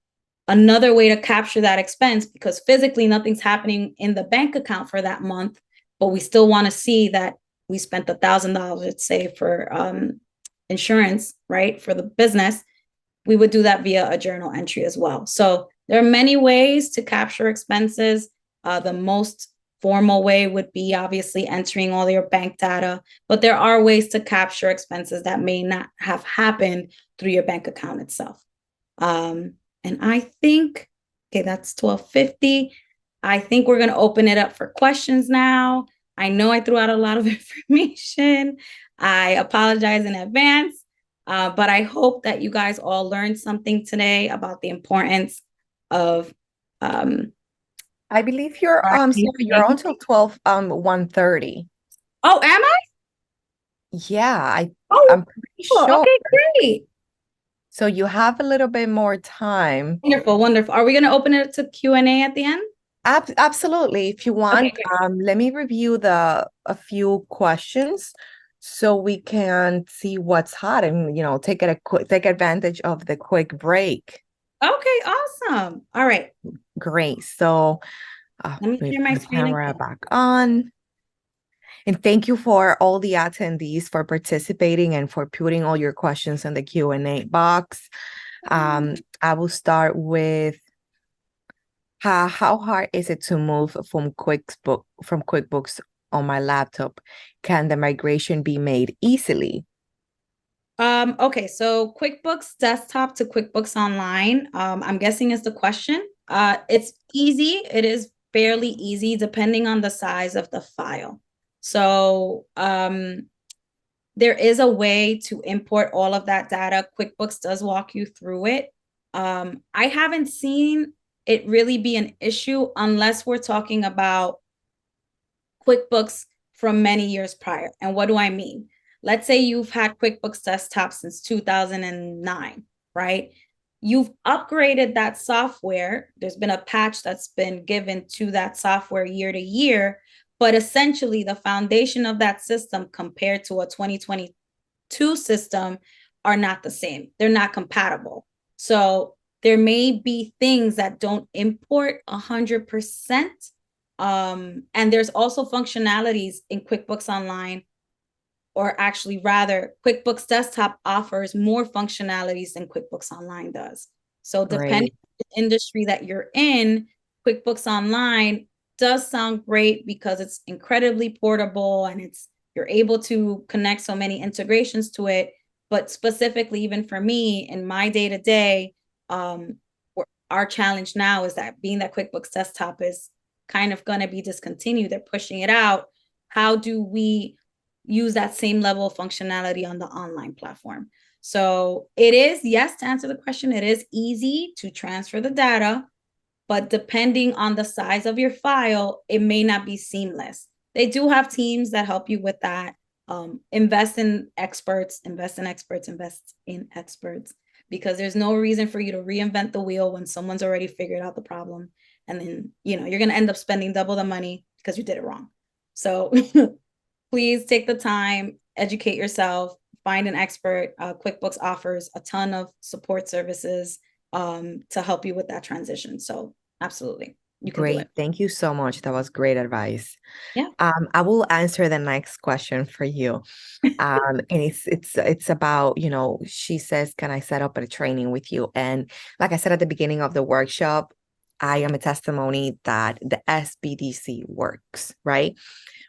another way to capture that expense, because physically nothing's happening in the bank account for that month, but we still want to see that we spent $1,000, let's say, for insurance, right, for the business. We would do that via a journal entry as well. So there are many ways to capture expenses. The most formal way would be obviously entering all your bank data, but there are ways to capture expenses that may not have happened through your bank account itself. And I think, okay, that's 12:50. I think we're going to open it up for questions now. I know I threw out a lot of information. I apologize in advance, but I hope that you guys all learned something today about the importance of I believe you're you're until 1:30. Oh, am I? Yeah, Oh, I'm pretty sure. Okay, great. So you have a little bit more time. Wonderful, wonderful. Are we going to open it to Q&A at the end? Absolutely. If you want, Okay, let me review a few questions so we can see what's hot and take advantage of the quick break. Okay, awesome. All right. Great. So Let Let me me share put my my screen camera again. back on. And thank you for all the attendees for participating and for putting all your questions in the Q&A box. I will start with how hard is it to move from QuickBooks on my laptop? Can the migration be made easily? Okay, so QuickBooks Desktop to QuickBooks Online, I'm guessing is the question. It's easy. It is fairly easy depending on the size of the file. So there is a way to import all of that data. QuickBooks does walk you through it. I haven't seen it really be an issue unless we're talking about QuickBooks from many years prior. And what do I mean? Let's say you've had QuickBooks Desktop since 2009, right? You've upgraded that software. There's been a patch that's been given to that software year to year, but essentially the foundation of that system compared to a 2022 system are not the same. They're not compatible. So there may be things that don't import 100%. And there's also functionalities in QuickBooks Online, or actually rather, QuickBooks Desktop offers more functionalities than QuickBooks Online does. So depending on the industry that you're in, QuickBooks Online does sound great because it's incredibly portable and you're able to connect so many integrations to it. But specifically, even for me in my day-to-day, our challenge now is that being that QuickBooks Desktop is kind of going to be discontinued, they're pushing it out. How do we use that same level of functionality on the online platform? So it is, yes, to answer the question, it is easy to transfer the data, but depending on the size of your file, it may not be seamless. They do have teams that help you with that. Invest in experts, because there's no reason for you to reinvent the wheel when someone's already figured out the problem. And then, you're going to end up spending double the money because you did it wrong. So please take the time, educate yourself, find an expert. QuickBooks offers a ton of support services to help you with that transition. So absolutely, you can do it. Thank you so much. That was great advice. Yeah. I will answer the next question for you. And it's about, she says, can I set up a training with you? And like I said at the beginning of the workshop, I am a testimony that the SBDC works, right?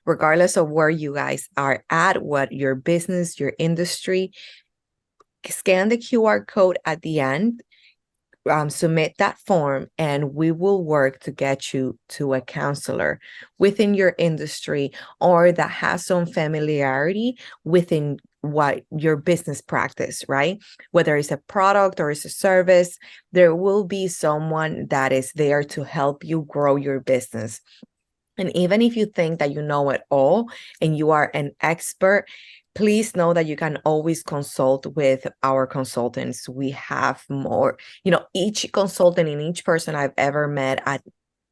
Regardless of where you guys are at, what your business, your industry, scan the QR code at the end, submit that form, and we will work to get you to a counselor within your industry or that has some familiarity within what your business practice, right? Whether it's a product or it's a service, there will be someone that is there to help you grow your business. And even if you think that you know it all and you are an expert, please know that you can always consult with our consultants. We have more, each consultant and each person I've ever met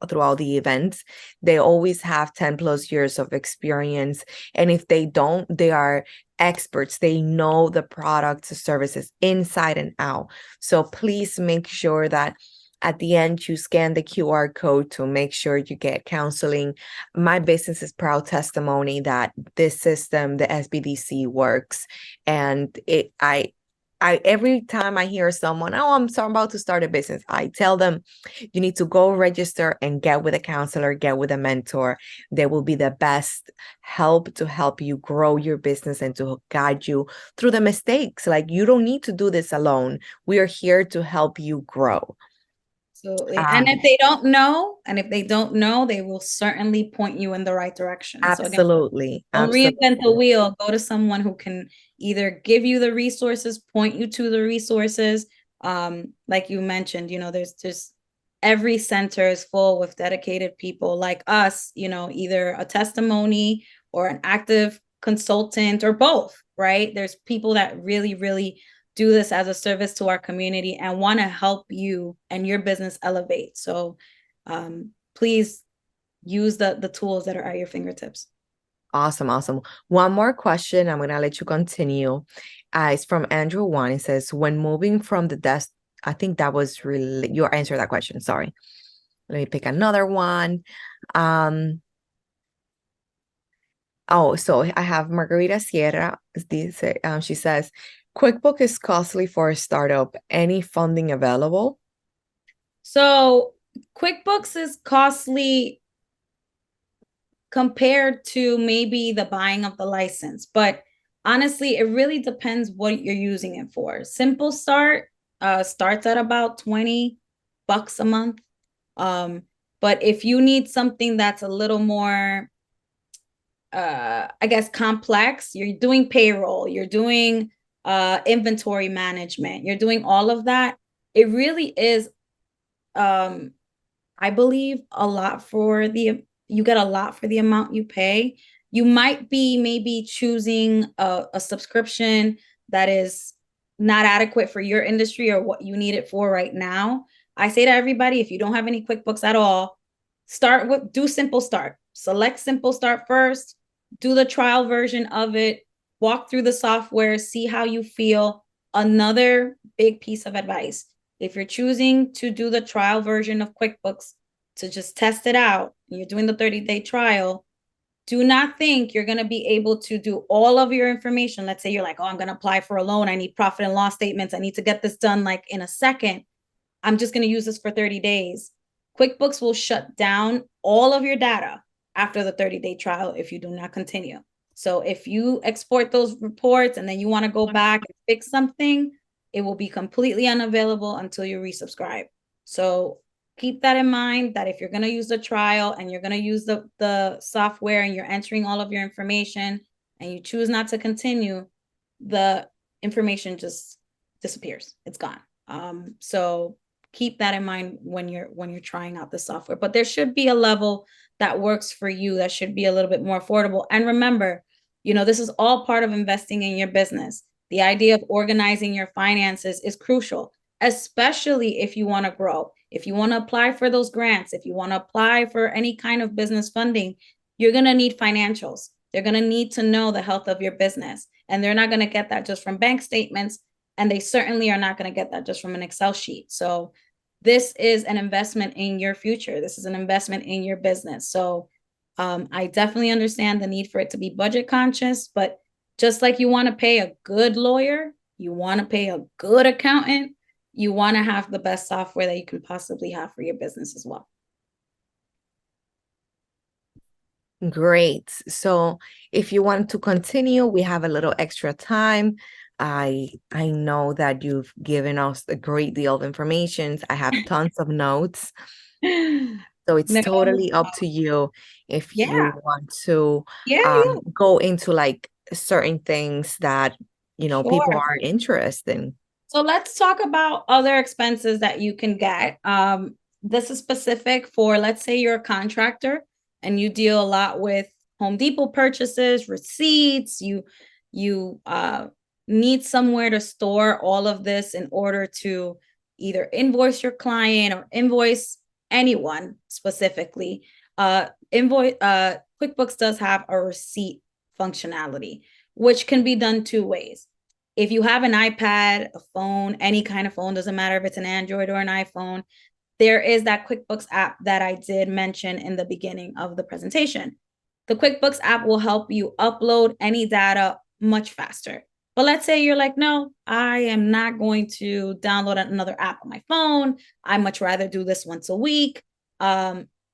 throughout the events, they always have 10 plus years of experience. And if they don't, they are experts. They know the products, the services inside and out. So please make sure that at the end, you scan the QR code to make sure you get counseling. My business is proud testimony that this system, the SBDC, works. And I every time I hear someone, oh, I'm about to start a business, I tell them, you need to go register and get with a counselor, get with a mentor. They will be the best help to help you grow your business and to guide you through the mistakes. Like, you don't need to do this alone. We are here to help you grow. Absolutely. And if they don't know, they will certainly point you in the right direction. Absolutely. So again, don't reinvent the wheel. Go to someone who can either give you the resources, point you to the resources. Like you mentioned, there's just every center is full with dedicated people like us, either a testimony or an active consultant or both, right? There's people that really, really do this as a service to our community and want to help you and your business elevate. So please use the tools that are at your fingertips. Awesome. One more question. I'm going to let you continue. It's from Andrew One. It says, when moving from the desk, I think that was really your answer to that question. Sorry. Let me pick another one. Um, oh, so I have Margarita Sierra. She says, QuickBook is costly for a startup. Any funding available? So QuickBooks is costly compared to maybe the buying of the license, but honestly, it really depends what you're using it for. Simple Start starts at about $20 a month. But if you need something that's a little more I guess complex, you're doing payroll, you're doing inventory management, you're doing all of that, it really is I believe a lot for you get a lot for the amount you pay. You might be maybe choosing a subscription that is not adequate for your industry or what you need it for right now. I say to everybody, if you don't have any QuickBooks at all, do Simple Start. Select Simple Start first, do the trial version of it, walk through the software, see how you feel. Another big piece of advice: if you're choosing to do the trial version of QuickBooks to just test it out, you're doing the 30-day trial, do not think you're going to be able to do all of your information. Let's say you're like, oh, I'm going to apply for a loan. I need profit and loss statements. I need to get this done like in a second. I'm just going to use this for 30 days. QuickBooks will shut down all of your data after the 30-day trial if you do not continue. So if you export those reports and then you want to go back and fix something, it will be completely unavailable until you resubscribe. So keep that in mind, that if you're going to use the trial and you're going to use the software and you're entering all of your information and you choose not to continue, the information just disappears. It's gone. So keep that in mind when you're trying out the software. But there should be a level that works for you, that should be a little bit more affordable. And remember, this is all part of investing in your business. The idea of organizing your finances is crucial, especially if you want to grow. If you want to apply for those grants, if you want to apply for any kind of business funding, you're going to need financials. They're going to need to know the health of your business. And they're not going to get that just from bank statements. And they certainly are not going to get that just from an Excel sheet. So this is an investment in your future. This is an investment in your business. So I definitely understand the need for it to be budget conscious, but just like you want to pay a good lawyer, you want to pay a good accountant, you want to have the best software that you can possibly have for your business as well. Great. So if you want to continue, we have a little extra time. I know that you've given us a great deal of information. I have tons of notes. So it's No. totally up to you if you Yeah. want to Yeah. go into like certain things that people Sure. are interested in. So let's talk about other expenses that you can get. This is specific for, let's say you're a contractor and you deal a lot with Home Depot purchases, receipts. You need somewhere to store all of this in order to either invoice your client or invoice anyone specifically. QuickBooks does have a receipt functionality, which can be done two ways. If you have an iPad, a phone, any kind of phone, doesn't matter if it's an Android or an iPhone, there is that QuickBooks app that I did mention in the beginning of the presentation. The QuickBooks app will help you upload any data much faster. But let's say you're like, no, I am not going to download another app on my phone. I much rather do this once a week.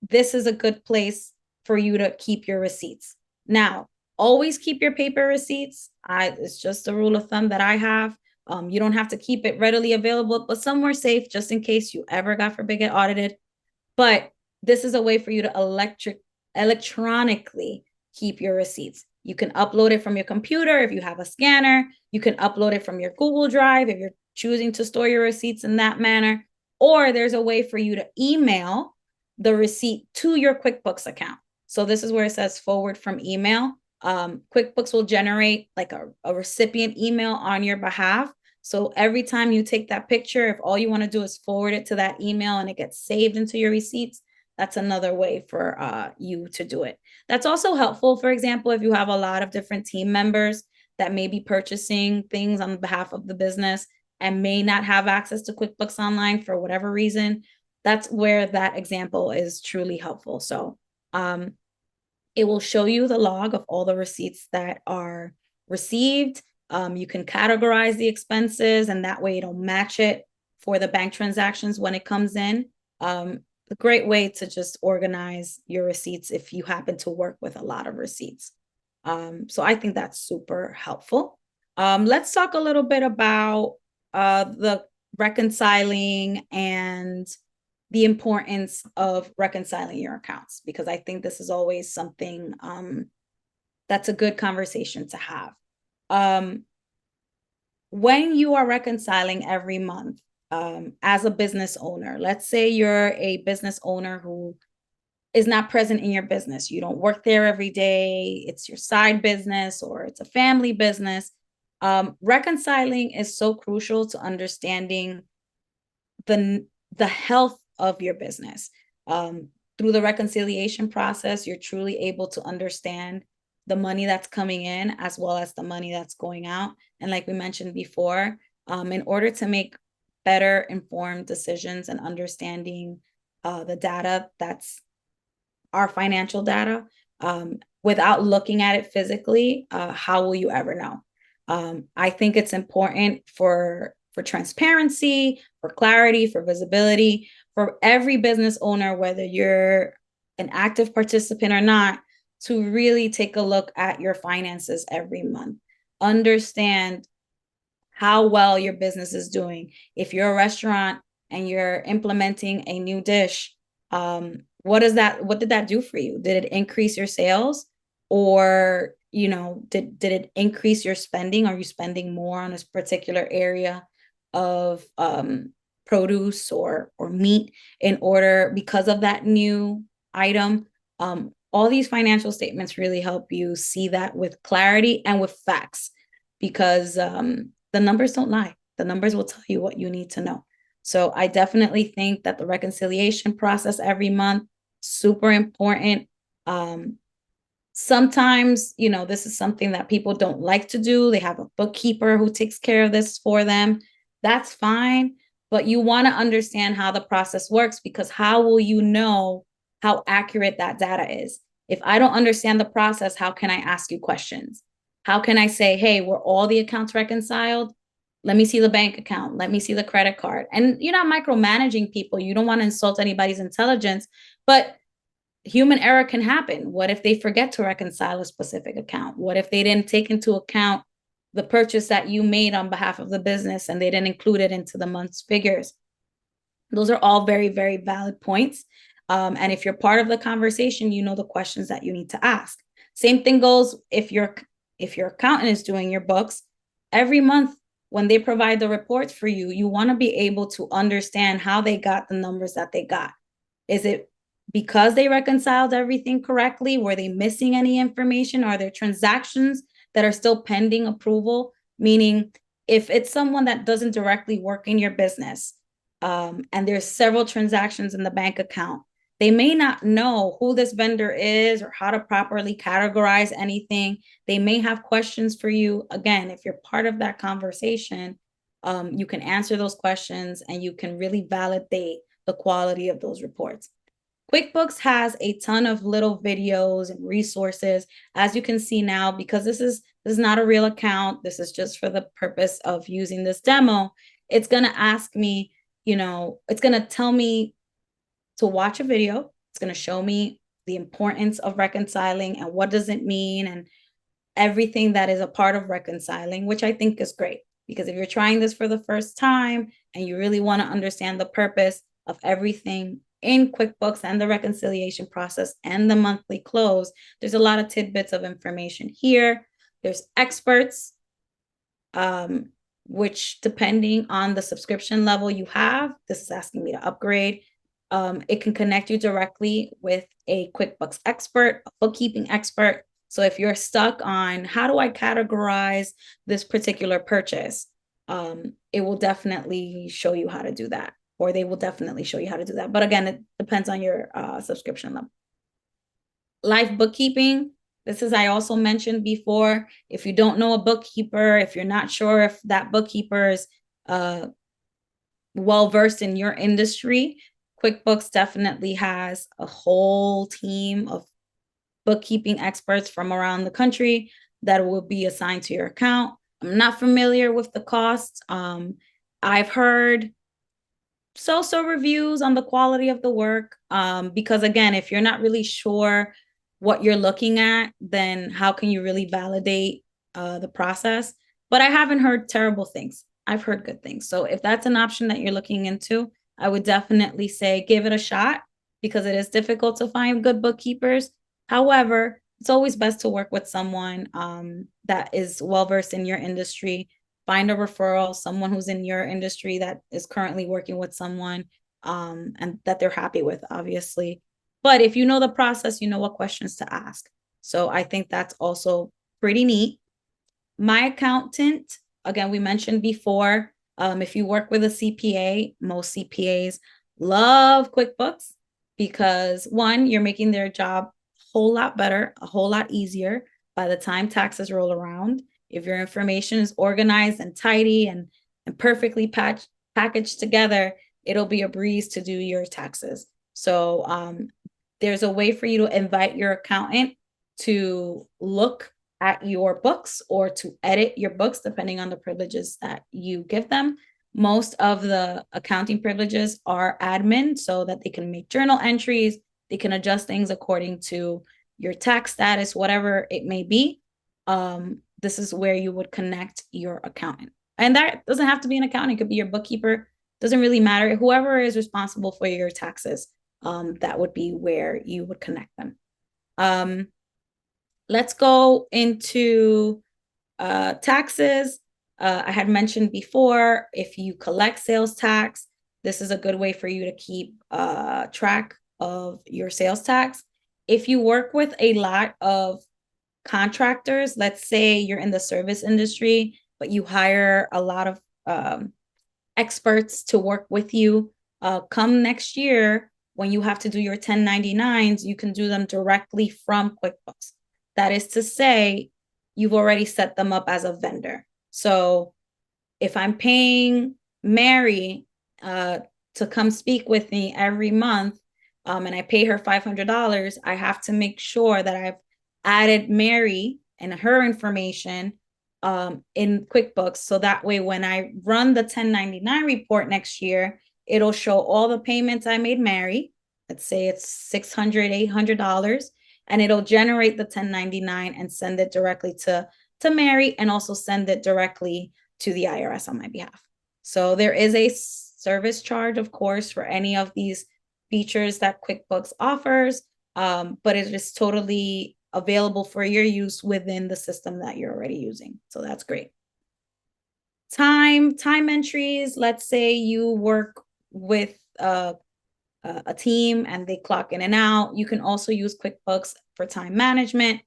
This is a good place for you to keep your receipts. Now, always keep your paper receipts. It's just a rule of thumb that I have. You don't have to keep it readily available, but somewhere safe just in case you ever, God forbid, get audited. But this is a way for you to electronically keep your receipts. You can upload it from your computer if you have a scanner. You can upload it from your Google Drive if you're choosing to store your receipts in that manner. Or there's a way for you to email the receipt to your QuickBooks account. So this is where it says forward from email. QuickBooks will generate like a recipient email on your behalf. So every time you take that picture, if all you want to do is forward it to that email and it gets saved into your receipts, that's another way for you to do it. That's also helpful, for example, if you have a lot of different team members that may be purchasing things on behalf of the business and may not have access to QuickBooks Online for whatever reason. That's where that example is truly helpful. So It will show you the log of all the receipts that are received. You can categorize the expenses, and that way it'll match it for the bank transactions when it comes in. A great way to just organize your receipts if you happen to work with a lot of receipts. So I think that's super helpful. Let's talk a little bit about the reconciling and the importance of reconciling your accounts, because I think this is always something that's a good conversation to have. When you are reconciling every month, as a business owner, let's say you're a business owner who is not present in your business. You don't work there every day. It's your side business or it's a family business. Reconciling is so crucial to understanding the health of your business. Through the reconciliation process, you're truly able to understand the money that's coming in as well as the money that's going out. And like we mentioned before, in order to make better informed decisions and understanding the data that's our financial data, without looking at it physically, how will you ever know? I think it's important for transparency, for clarity, for visibility, for every business owner, whether you're an active participant or not, to really take a look at your finances every month. Understand how well your business is doing. If you're a restaurant and you're implementing a new dish, what did that do for you? Did it increase your sales? Or, did it increase your spending? Are you spending more on a particular area of produce or meat because of that new item? All these financial statements really help you see that with clarity and with facts, because the numbers don't lie. The numbers will tell you what you need to know. So I definitely think that the reconciliation process every month, super important. Sometimes, this is something that people don't like to do. They have a bookkeeper who takes care of this for them. That's fine. But you want to understand how the process works, because how will you know how accurate that data is? If I don't understand the process, how can I ask you questions? How can I say, hey, were all the accounts reconciled? Let me see the bank account. Let me see the credit card. And you're not micromanaging people. You don't want to insult anybody's intelligence, but human error can happen. What if they forget to reconcile a specific account? What if they didn't take into account the purchase that you made on behalf of the business and they didn't include it into the month's figures? Those are all very, very valid points. And if you're part of the conversation, you know the questions that you need to ask. Same thing goes if your accountant is doing your books. Every month when they provide the reports for you, you want to be able to understand how they got the numbers that they got. Is it because they reconciled everything correctly? Were they missing any information? Are there transactions that are still pending approval? Meaning, if it's someone that doesn't directly work in your business, and there's several transactions in the bank account, they may not know who this vendor is or how to properly categorize anything. They may have questions for you. Again, if you're part of that conversation, you can answer those questions and you can really validate the quality of those reports. QuickBooks has a ton of little videos and resources, as you can see now, because this is not a real account. This is just for the purpose of using this demo. It's going to ask me, it's going to tell me to watch a video. It's going to show me the importance of reconciling and what does it mean and everything that is a part of reconciling, which I think is great, because if you're trying this for the first time and you really want to understand the purpose of everything in QuickBooks and the reconciliation process and the monthly close, there's a lot of tidbits of information here. There's experts, which depending on the subscription level you have, this is asking me to upgrade. It can connect you directly with a QuickBooks expert, a bookkeeping expert. So if you're stuck on how do I categorize this particular purchase, it will definitely show you how to do that, or they will definitely show you how to do that. But again, it depends on your subscription level. Live bookkeeping. This is, I also mentioned before, if you don't know a bookkeeper, if you're not sure if that bookkeeper is well-versed in your industry, QuickBooks definitely has a whole team of bookkeeping experts from around the country that will be assigned to your account. I'm not familiar with the costs. I've heard so-so reviews on the quality of the work, because again, if you're not really sure what you're looking at, then how can you really validate the process? But I haven't heard terrible things. I've heard good things. So if that's an option that you're looking into, I would definitely say give it a shot, because it is difficult to find good bookkeepers. However, it's always best to work with someone that is well-versed in your industry. Find a referral, someone who's in your industry that is currently working with someone, and that they're happy with, obviously. But if you know the process, you know what questions to ask. So I think that's also pretty neat. My accountant, again, we mentioned before, if you work with a CPA, most CPAs love QuickBooks because one, you're making their job a whole lot better, a whole lot easier by the time taxes roll around. If your information is organized and tidy and perfectly packaged together, it'll be a breeze to do your taxes. So there's a way for you to invite your accountant to look at your books or to edit your books, depending on the privileges that you give them. Most of the accounting privileges are admin, so that they can make journal entries, they can adjust things according to your tax status, whatever it may be. This is where you would connect your accountant. And that doesn't have to be an accountant, it could be your bookkeeper, doesn't really matter. Whoever is responsible for your taxes, that would be where you would connect them. Let's go into taxes. I had mentioned before, if you collect sales tax, this is a good way for you to keep track of your sales tax. If you work with a lot of contractors, let's say you're in the service industry, but you hire a lot of experts to work with you, come next year, when you have to do your 1099s, you can do them directly from QuickBooks. That is to say, you've already set them up as a vendor. So if I'm paying Mary to come speak with me every month, and I pay her $500, I have to make sure that I've added Mary and her information in QuickBooks. So that way, when I run the 1099 report next year, it'll show all the payments I made Mary. Let's say it's $600, $800. And it'll generate the 1099 and send it directly to Mary, and also send it directly to the IRS on my behalf. So there is a service charge, of course, for any of these features that QuickBooks offers, but it is totally available for your use within the system that you're already using. So that's great. Time entries. Let's say you work with a team and they clock in and out. You can also use QuickBooks for time management,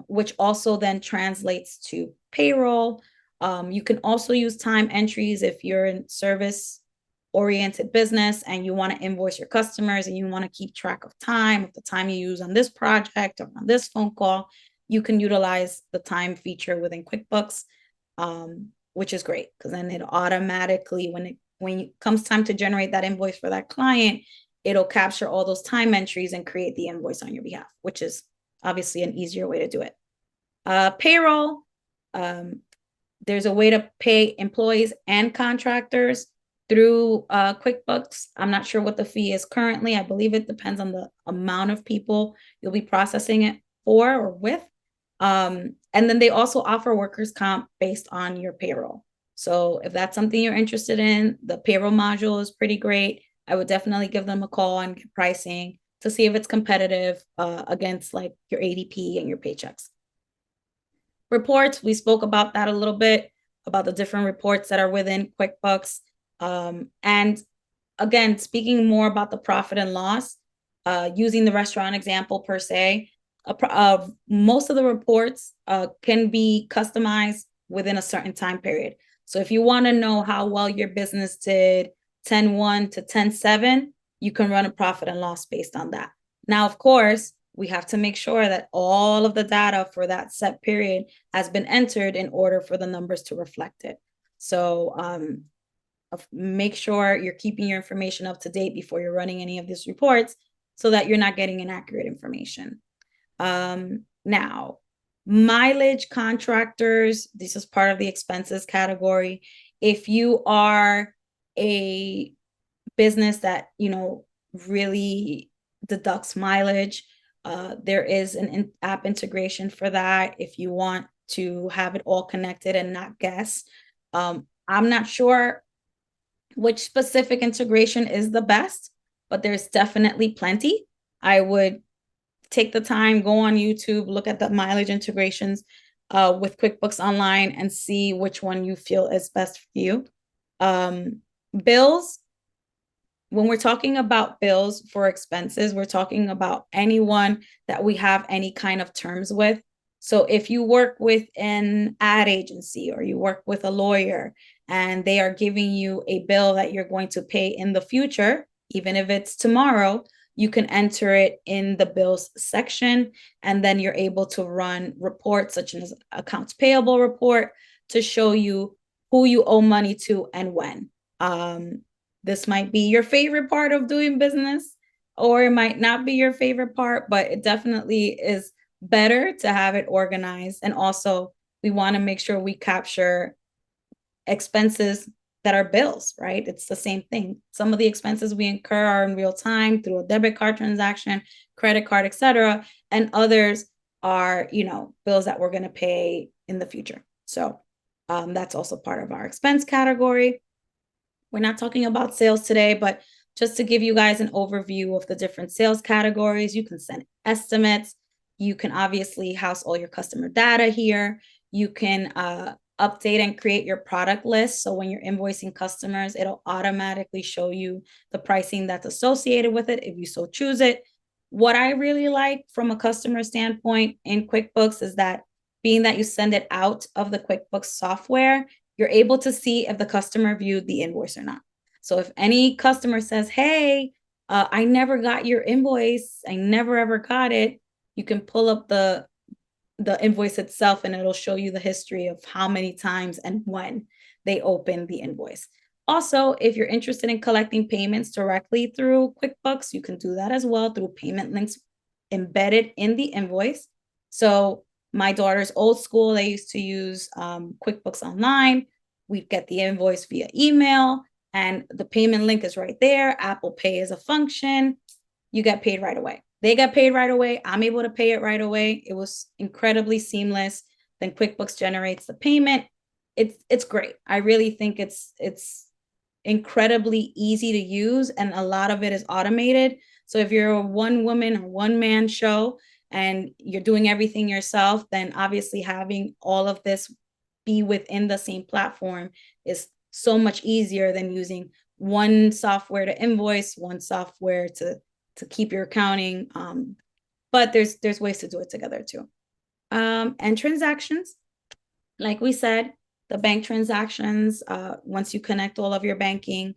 which also then translates to payroll. You can also use time entries if you're in service-oriented business and you want to invoice your customers and you want to keep track of the time you use on this project or on this phone call. You can utilize the time feature within QuickBooks, which is great, because then it automatically, when it comes time to generate that invoice for that client, it'll capture all those time entries and create the invoice on your behalf, which is obviously an easier way to do it. Payroll, there's a way to pay employees and contractors through QuickBooks. I'm not sure what the fee is currently. I believe it depends on the amount of people you'll be processing it for or with. And then they also offer workers' comp based on your payroll. So if that's something you're interested in, the payroll module is pretty great. I would definitely give them a call and get pricing to see if it's competitive against like your ADP and your paychecks. Reports, we spoke about that a little bit, about the different reports that are within QuickBooks. And again, speaking more about the profit and loss, using the restaurant example per se, most of the reports can be customized within a certain time period. So if you want to know how well your business did 10/1 to 10/7, you can run a profit and loss based on that. Now, of course, we have to make sure that all of the data for that set period has been entered in order for the numbers to reflect it. So make sure you're keeping your information up to date before you're running any of these reports so that you're not getting inaccurate information. Now, mileage contractors, this is part of the expenses category. If you are a business that, really deducts mileage, there is an app integration for that if you want to have it all connected and not guess. I'm not sure which specific integration is the best, but there's definitely plenty. I would take the time, go on YouTube, look at the mileage integrations with QuickBooks Online and see which one you feel is best for you. Bills, when we're talking about bills for expenses, we're talking about anyone that we have any kind of terms with. So if you work with an ad agency or you work with a lawyer and they are giving you a bill that you're going to pay in the future, even if it's tomorrow, you can enter it in the bills section, and then you're able to run reports such as accounts payable report to show you who you owe money to and when. This might be your favorite part of doing business, or it might not be your favorite part, but it definitely is better to have it organized. And also, we want to make sure we capture expenses that are bills, right? It's the same thing. Some of the expenses we incur are in real time through a debit card transaction, credit card, etc., and others are, bills that we're going to pay in the future. So that's also part of our expense category. We're not talking about sales today, but just to give you guys an overview of the different sales categories, you can send estimates. You can obviously house all your customer data here. You can update and create your product list. So when you're invoicing customers, it'll automatically show you the pricing that's associated with it if you so choose it. What I really like from a customer standpoint in QuickBooks is that being that you send it out of the QuickBooks software, you're able to see if the customer viewed the invoice or not. So if any customer says, hey, I never got your invoice, I never ever got it, you can pull up the invoice itself and it'll show you the history of how many times and when they opened the invoice. Also, if you're interested in collecting payments directly through QuickBooks, you can do that as well through payment links embedded in the invoice. So my daughter's old school, they used to use QuickBooks Online. We get the invoice via email and the payment link is right there. Apple Pay is a function. You get paid right away. They get paid right away. I'm able to pay it right away. It was incredibly seamless. Then QuickBooks generates the payment. It's great. I really think it's incredibly easy to use, and a lot of it is automated. So if you're a one woman or one man show and you're doing everything yourself, then obviously having all of this be within the same platform is so much easier than using one software to invoice, one software to keep your accounting. But there's ways to do it together too. And transactions, like we said, the bank transactions, once you connect all of your banking,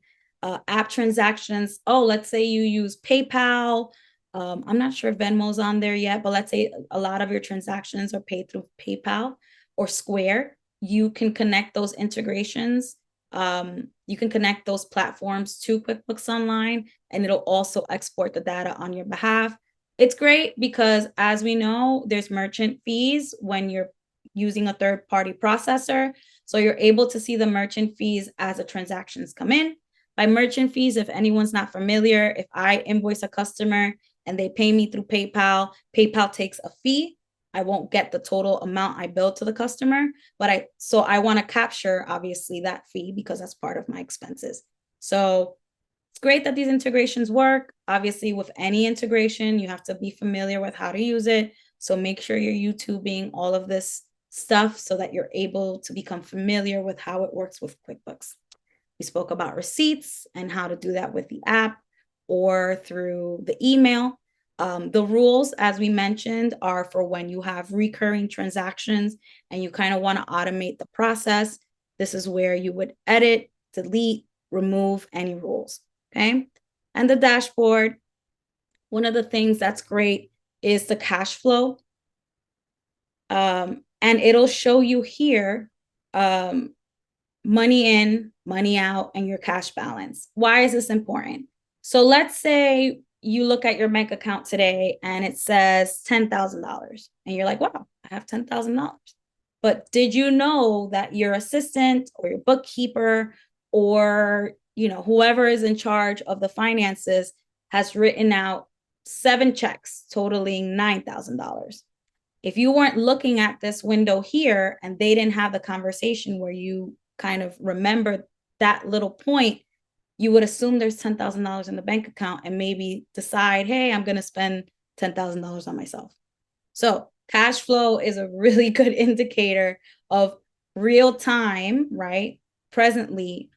app transactions. Oh, let's say you use PayPal. I'm not sure if Venmo's on there yet, but let's say a lot of your transactions are paid through PayPal or Square. You can connect those integrations. You can connect those platforms to QuickBooks Online, and it'll also export the data on your behalf. It's great because, as we know, there's merchant fees when you're using a third-party processor. So you're able to see the merchant fees as the transactions come in. By merchant fees, if anyone's not familiar, if I invoice a customer and they pay me through PayPal, PayPal takes a fee. I won't get the total amount I billed to the customer, but I want to capture obviously that fee because that's part of my expenses. So it's great that these integrations work. Obviously, with any integration, you have to be familiar with how to use it. So make sure you're YouTubing all of this stuff so that you're able to become familiar with how it works with QuickBooks. We spoke about receipts and how to do that with the app or through the email. The rules, as we mentioned, are for when you have recurring transactions and you kind of want to automate the process. This is where you would edit, delete, remove any rules, okay? And the dashboard, one of the things that's great is the cash flow. And it'll show you here money in, money out, and your cash balance. Why is this important? So let's say you look at your bank account today and it says $10,000 and you're like, wow, I have $10,000. But did you know that your assistant or your bookkeeper or whoever is in charge of the finances has written out 7 checks totaling $9,000? If you weren't looking at this window here and they didn't have the conversation where you kind of remember that little point, you would assume there's $10,000 in the bank account and maybe decide, hey, I'm going to spend $10,000 on myself. So cash flow is a really good indicator of real time, right? Presently,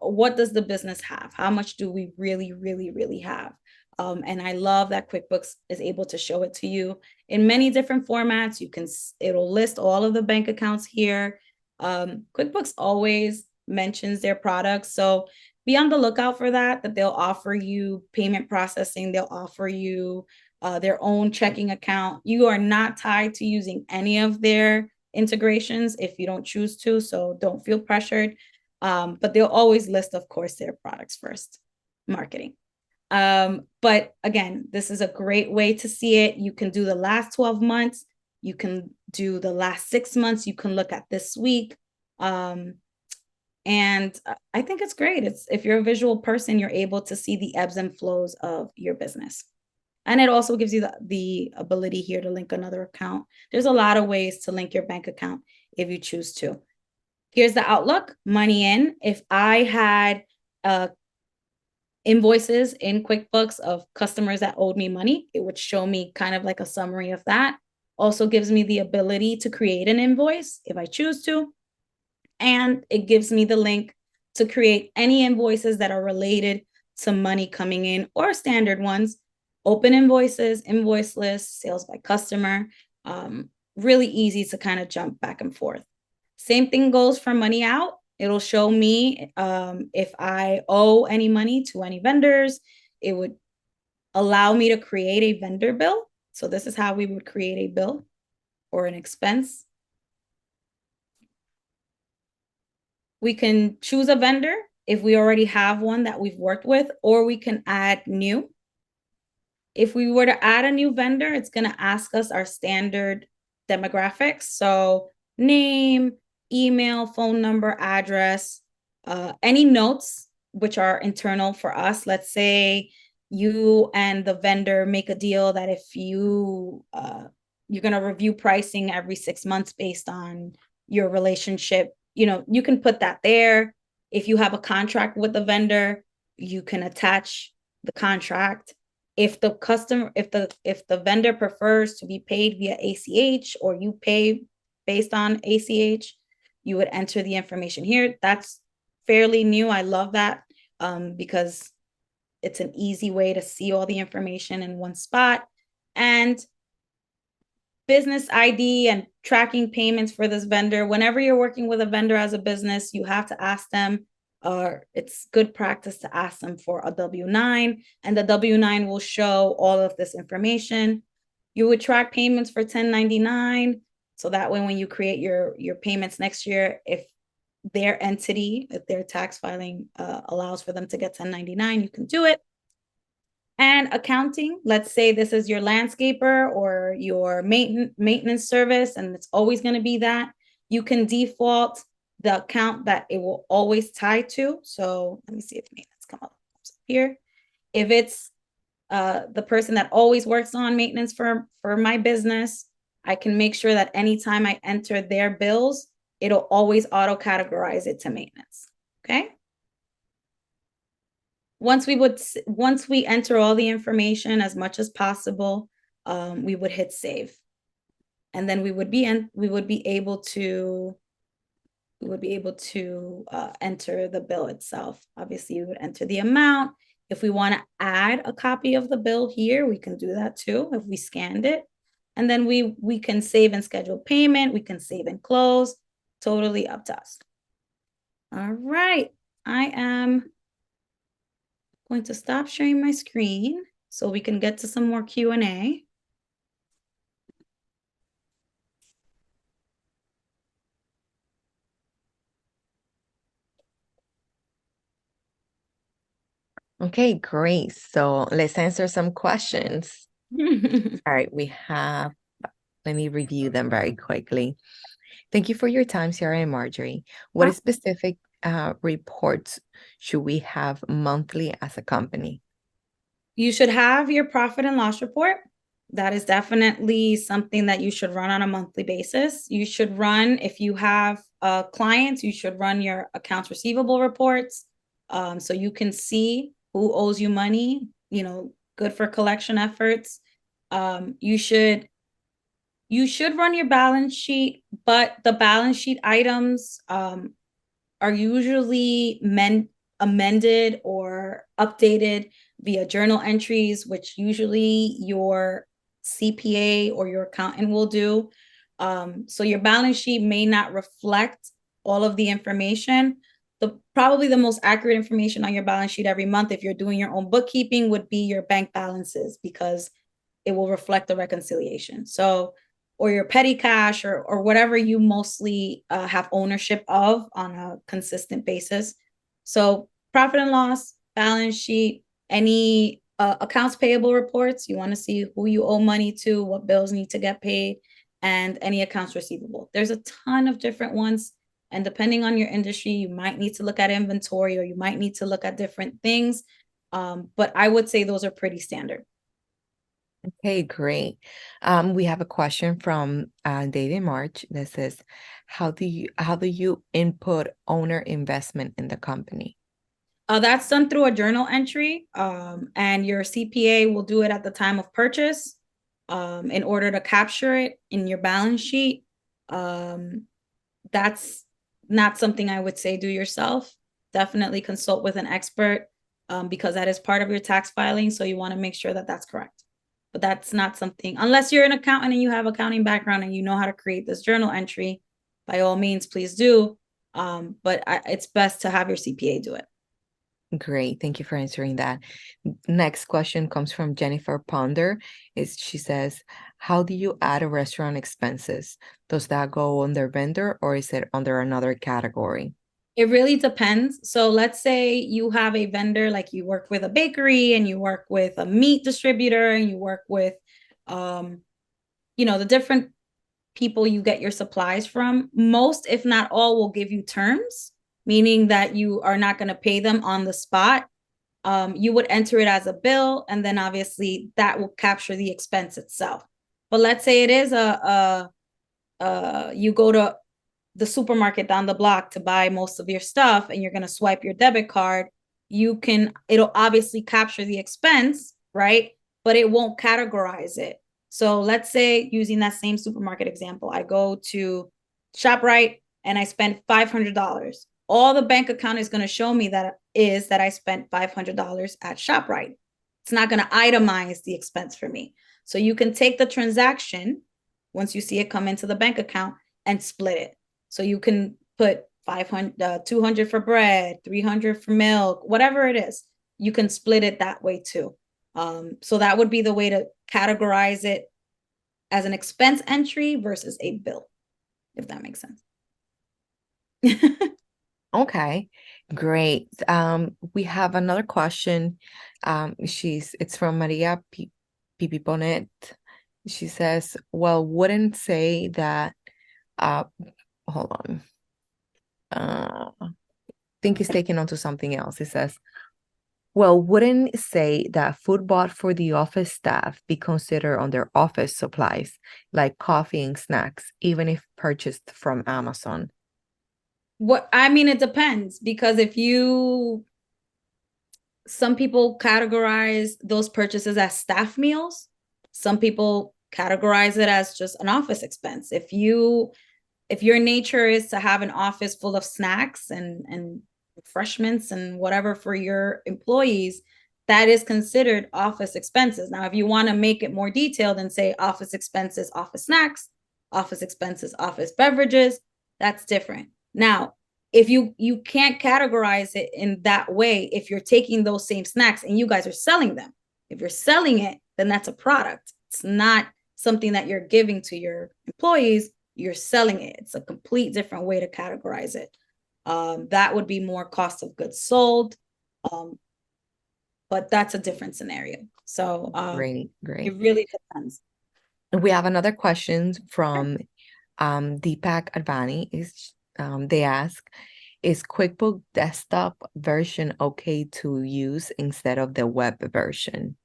what does the business have? How much do we really, really, really have? And I love that QuickBooks is able to show it to you in many different formats. It'll list all of the bank accounts here. QuickBooks always mentions their products. So be on the lookout for that they'll offer you payment processing. They'll offer you their own checking account. You are not tied to using any of their integrations if you don't choose to, so don't feel pressured. But they'll always list, of course, their products first, marketing. But again, this is a great way to see it. You can do the last 12 months. You can do the last 6 months. You can look at this week. And I think it's great. If you're a visual person, you're able to see the ebbs and flows of your business. And it also gives you the ability here to link another account. There's a lot of ways to link your bank account if you choose to. Here's the outlook, money in. If I had invoices in QuickBooks of customers that owed me money, it would show me kind of like a summary of that. Also gives me the ability to create an invoice if I choose to. And it gives me the link to create any invoices that are related to money coming in or standard ones, open invoices, invoice lists, sales by customer. Really easy to kind of jump back and forth. Same thing goes for money out. It'll show me if I owe any money to any vendors. It would allow me to create a vendor bill. So this is how we would create a bill or an expense. We can choose a vendor if we already have one that we've worked with, or we can add new. If we were to add a new vendor, it's going to ask us our standard demographics. So name, email, phone number, address, any notes, which are internal for us. Let's say you and the vendor make a deal that if you're going to review pricing every 6 months based on your relationship, you can put that there. If you have a contract with the vendor, you can attach the contract. If the vendor prefers to be paid via ACH or you pay based on ACH, you would enter the information here. That's fairly new. I love that because it's an easy way to see all the information in one spot. And business ID and tracking payments for this vendor. Whenever you're working with a vendor as a business, you have to ask them, or it's good practice to ask them for a W-9, and the W-9 will show all of this information. You would track payments for 1099, so that way when you create your payments next year, if their entity, if their tax filing allows for them to get 1099, you can do it. And accounting, let's say this is your landscaper or your maintenance service, and it's always going to be that. You can default the account that it will always tie to. So let me see if maintenance comes up here. If it's the person that always works on maintenance for my business, I can make sure that anytime I enter their bills, it'll always auto-categorize it to maintenance. Okay. Once we enter all the information as much as possible, we would hit save, and then we would be able to enter the bill itself. Obviously, you would enter the amount. If we want to add a copy of the bill here, we can do that too if we scanned it, and then we can save and schedule payment. We can save and close. Totally up to us. All right, I am going to stop sharing my screen so we can get to some more Q&A. Okay, great. So let's answer some questions. All right, let me review them very quickly. Thank you for your time, Ciara and Marjorie. What specific reports should we have monthly as a company? You should have your profit and loss report. That is definitely something that you should run on a monthly basis. You should run, if you have clients, you should run your accounts receivable reports, so you can see who owes you money, good for collection efforts. You should run your balance sheet, but the balance sheet items are usually amended or updated via journal entries, which usually your CPA or your accountant will do. So your balance sheet may not reflect all of the information. Probably the most accurate information on your balance sheet every month, if you're doing your own bookkeeping, would be your bank balances, because it will reflect the reconciliation. So, or your petty cash, or whatever you mostly have ownership of on a consistent basis. So profit and loss, balance sheet, any accounts payable reports, you want to see who you owe money to, what bills need to get paid, and any accounts receivable. There's a ton of different ones. And depending on your industry, you might need to look at inventory, or you might need to look at different things. But I would say those are pretty standard. Okay, great. We have a question from David March that says, how do you input owner investment in the company? That's done through a journal entry, and your CPA will do it at the time of purchase, in order to capture it in your balance sheet. That's not something I would say do yourself. Definitely consult with an expert, because that is part of your tax filing. So you want to make sure that that's correct. But that's not something, unless you're an accountant and you have accounting background and you know how to create this journal entry, by all means, please do. But it's best to have your CPA do it. Great. Thank you for answering that. Next question comes from Jennifer Ponder. She says, how do you add a restaurant expenses? Does that go under vendor or is it under another category? It really depends. So let's say you have a vendor, like you work with a bakery and you work with a meat distributor and you work with, the different people you get your supplies from. Most, if not all, will give you terms, meaning that you are not going to pay them on the spot. You would enter it as a bill, and then obviously that will capture the expense itself. But let's say it is you go to the supermarket down the block to buy most of your stuff, and you're going to swipe your debit card. It'll obviously capture the expense, right? But it won't categorize it. So let's say, using that same supermarket example, I go to ShopRite and I spend $500. All the bank account is going to show me that I spent $500 at ShopRite. It's not going to itemize the expense for me. So you can take the transaction once you see it come into the bank account and split it. So you can put 200 for bread, 300 for milk, whatever it is. You can split it that way too. So that would be the way to categorize it, as an expense entry versus a bill, if that makes sense. Okay, great. We have another question. It's from Maria Pipiponet. She says, well, wouldn't say that, hold on. I think he's taking on to something else. It says, well, wouldn't say that food bought for the office staff be considered under office supplies, like coffee and snacks, even if purchased from Amazon? It depends, because some people categorize those purchases as staff meals. Some people categorize it as just an office expense. If your nature is to have an office full of snacks and refreshments and whatever for your employees, that is considered office expenses. Now, if you want to make it more detailed and say office expenses, office snacks, office expenses, office beverages, that's different. Now, if you can't categorize it in that way, if you're taking those same snacks and you guys are selling them, if you're selling it, then that's a product. It's not something that you're giving to your employees. You're selling it. It's a complete different way to categorize it. That would be more cost of goods sold. but that's a different scenario. So Great. it really depends. We have another question from Deepak Advani. They ask, is QuickBooks desktop version okay to use instead of the web version?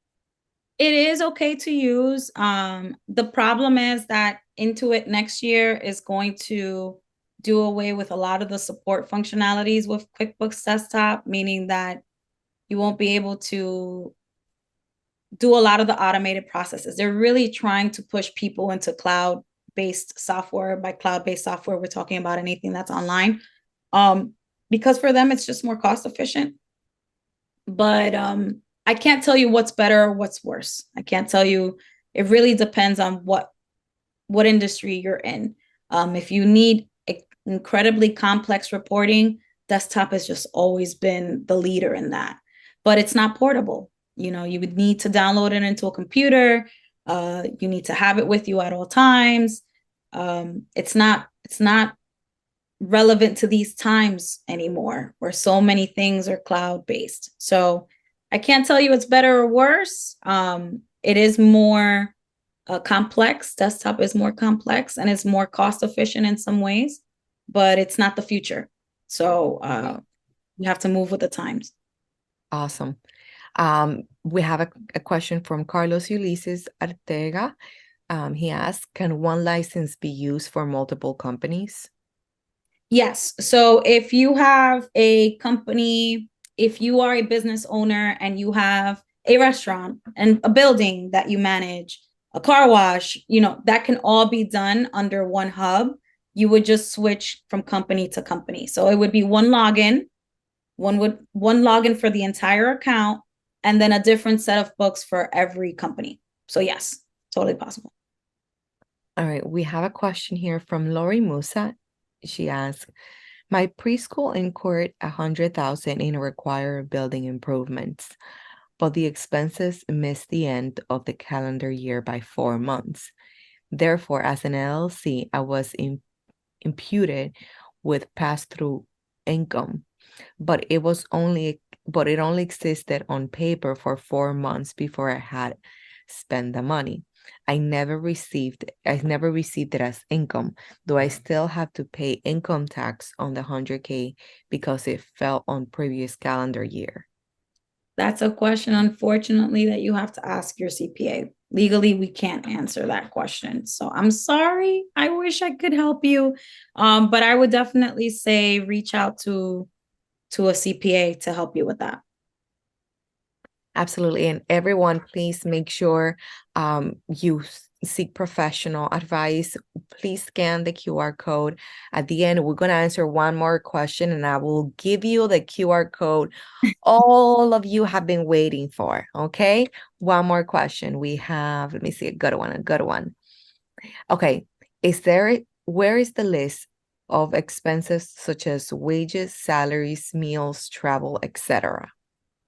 It is okay to use. The problem is that Intuit next year is going to do away with a lot of the support functionalities with QuickBooks Desktop, meaning that you won't be able to do a lot of the automated processes. They're really trying to push people into cloud-based software. By cloud-based software, we're talking about anything that's online. Because for them, it's just more cost efficient. But I can't tell you what's better or what's worse. I can't tell you. It really depends on what industry you're in. If you need incredibly complex reporting, desktop has just always been the leader in that. But it's not portable. You know, you would need to download it into a computer. You need to have it with you at all times. It's not relevant to these times anymore, where so many things are cloud-based. So I can't tell you it's better or worse. It is more complex. Desktop is more complex and it's more cost efficient in some ways, but it's not the future. So you have to move with the times. Awesome. We have a question from Carlos Ulises Artega. He asks, can one license be used for multiple companies? Yes. So if you have a company, if you are a business owner and you have a restaurant and a building that you manage, a car wash, you know, that can all be done under one hub. You would just switch from company to company. So it would be one login, one login for the entire account, and then a different set of books for every company. So yes, totally possible. All right, we have a question here from Lori Musa. She asks, my preschool incurred $100,000 in required building improvements, but the expenses missed the end of the calendar year by 4 months. Therefore, as an LLC, I was imputed with pass-through income, but it only existed on paper for 4 months before I had spent the money. I never received it as income. Do I still have to pay income tax on the $100K because it fell on previous calendar year? That's a question, unfortunately, that you have to ask your CPA. Legally, we can't answer that question. So I'm sorry. I wish I could help you. But I would definitely say reach out to a CPA to help you with that. Absolutely. And everyone, please make sure you seek professional advice. Please scan the QR code. At the end, we're going to answer one more question and I will give you the QR code all of you have been waiting for. Okay. One more question. We have, let me see, a good one. Okay. Where is the list of expenses such as wages, salaries, meals, travel, etc.?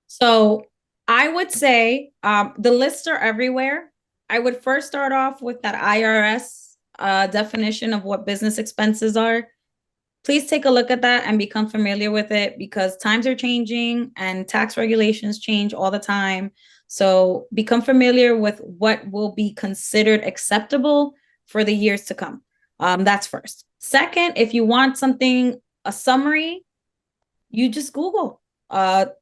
So I would say the lists are everywhere. I would first start off with that IRS definition of what business expenses are. Please take a look at that and become familiar with it because times are changing and tax regulations change all the time. So become familiar with what will be considered acceptable for the years to come. That's first. Second, if you want a summary, you just Google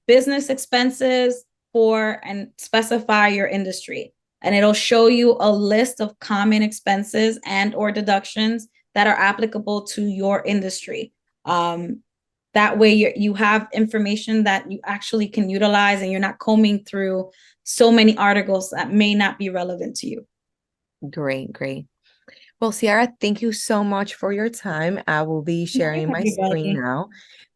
business expenses and specify your industry. And it'll show you a list of common expenses and or deductions that are applicable to your industry. That way you have information that you actually can utilize and you're not combing through so many articles that may not be relevant to you. Great. Well, Ciara, thank you so much for your time. I will be sharing my screen now.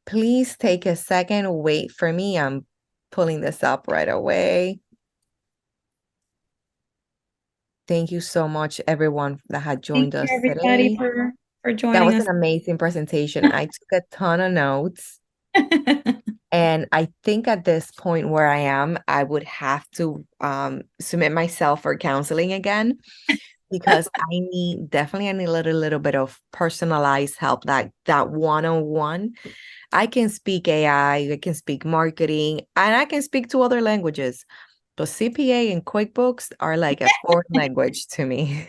Please take a second, wait for me. I'm pulling this up right away. Thank you so much, everyone that had joined us today. Thank you, everybody, for joining us. That was an amazing presentation. I took a ton of notes. And I think at this point where I am, I would have to submit myself for counseling again because I need a little bit of personalized help, that one-on-one. I can speak AI, I can speak marketing, and I can speak two other languages. But CPA and QuickBooks are like a foreign language to me.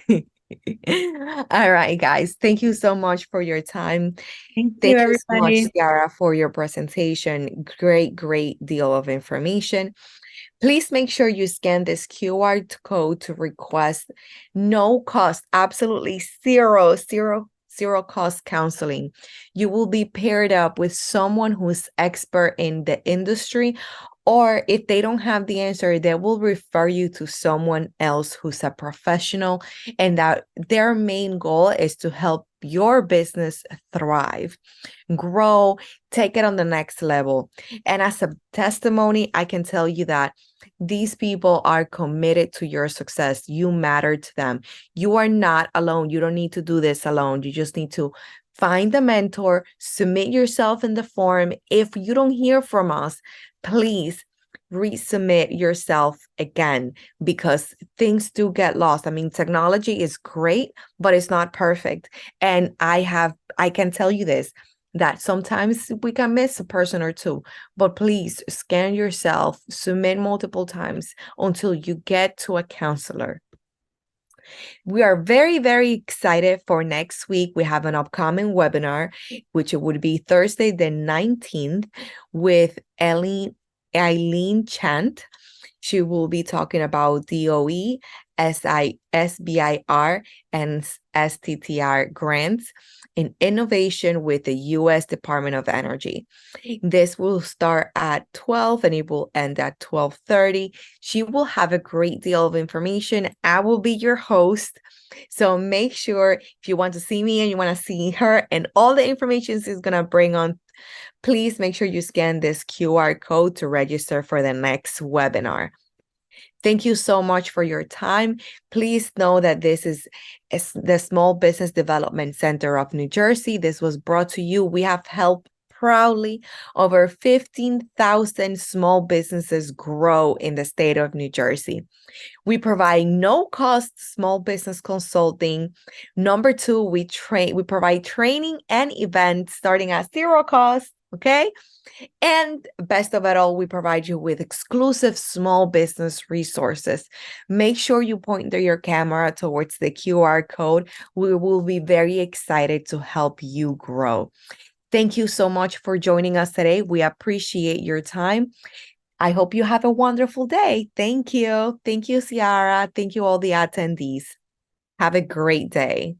All right, guys. Thank you so much for your time. Thank you, Thank you so much, everybody. Ciara, for your presentation. Great deal of information. Please make sure you scan this QR code to request no cost, absolutely zero cost counseling. You will be paired up with someone who's expert in the industry, or if they don't have the answer, they will refer you to someone else who's a professional, and that their main goal is to help your business thrive, grow, take it on the next level. And as a testimony, I can tell you that these people are committed to your success. You matter to them. You are not alone. You don't need to do this alone. You just need to find a mentor, submit yourself in the form. If you don't hear from us, please resubmit yourself again, because things do get lost. I mean, technology is great, but it's not perfect. And I can tell you this, that sometimes we can miss a person or two, but please scan yourself, submit multiple times until you get to a counselor. We are very excited for next week. We have an upcoming webinar, which would be Thursday the 19th, with Eileen Chant. She will be talking about DOE, SBIR, and STTR grants in innovation with the U.S. Department of Energy. This will start at 12 and it will end at 12:30. She will have a great deal of information. I will be your host. So make sure, if you want to see me and you want to see her and all the information she's going to bring on, please make sure you scan this QR code to register for the next webinar. Thank you so much for your time. Please know that this is the Small Business Development Center of New Jersey. This was brought to you. We have helped proudly over 15,000 small businesses grow in the state of New Jersey. We provide no cost small business consulting. Number two, we provide training and events starting at zero cost. Okay. And best of it all, we provide you with exclusive small business resources. Make sure you point your camera towards the QR code. We will be very excited to help you grow. Thank you so much for joining us today. We appreciate your time. I hope you have a wonderful day. Thank you. Thank you, Ciara. Thank you, all the attendees. Have a great day.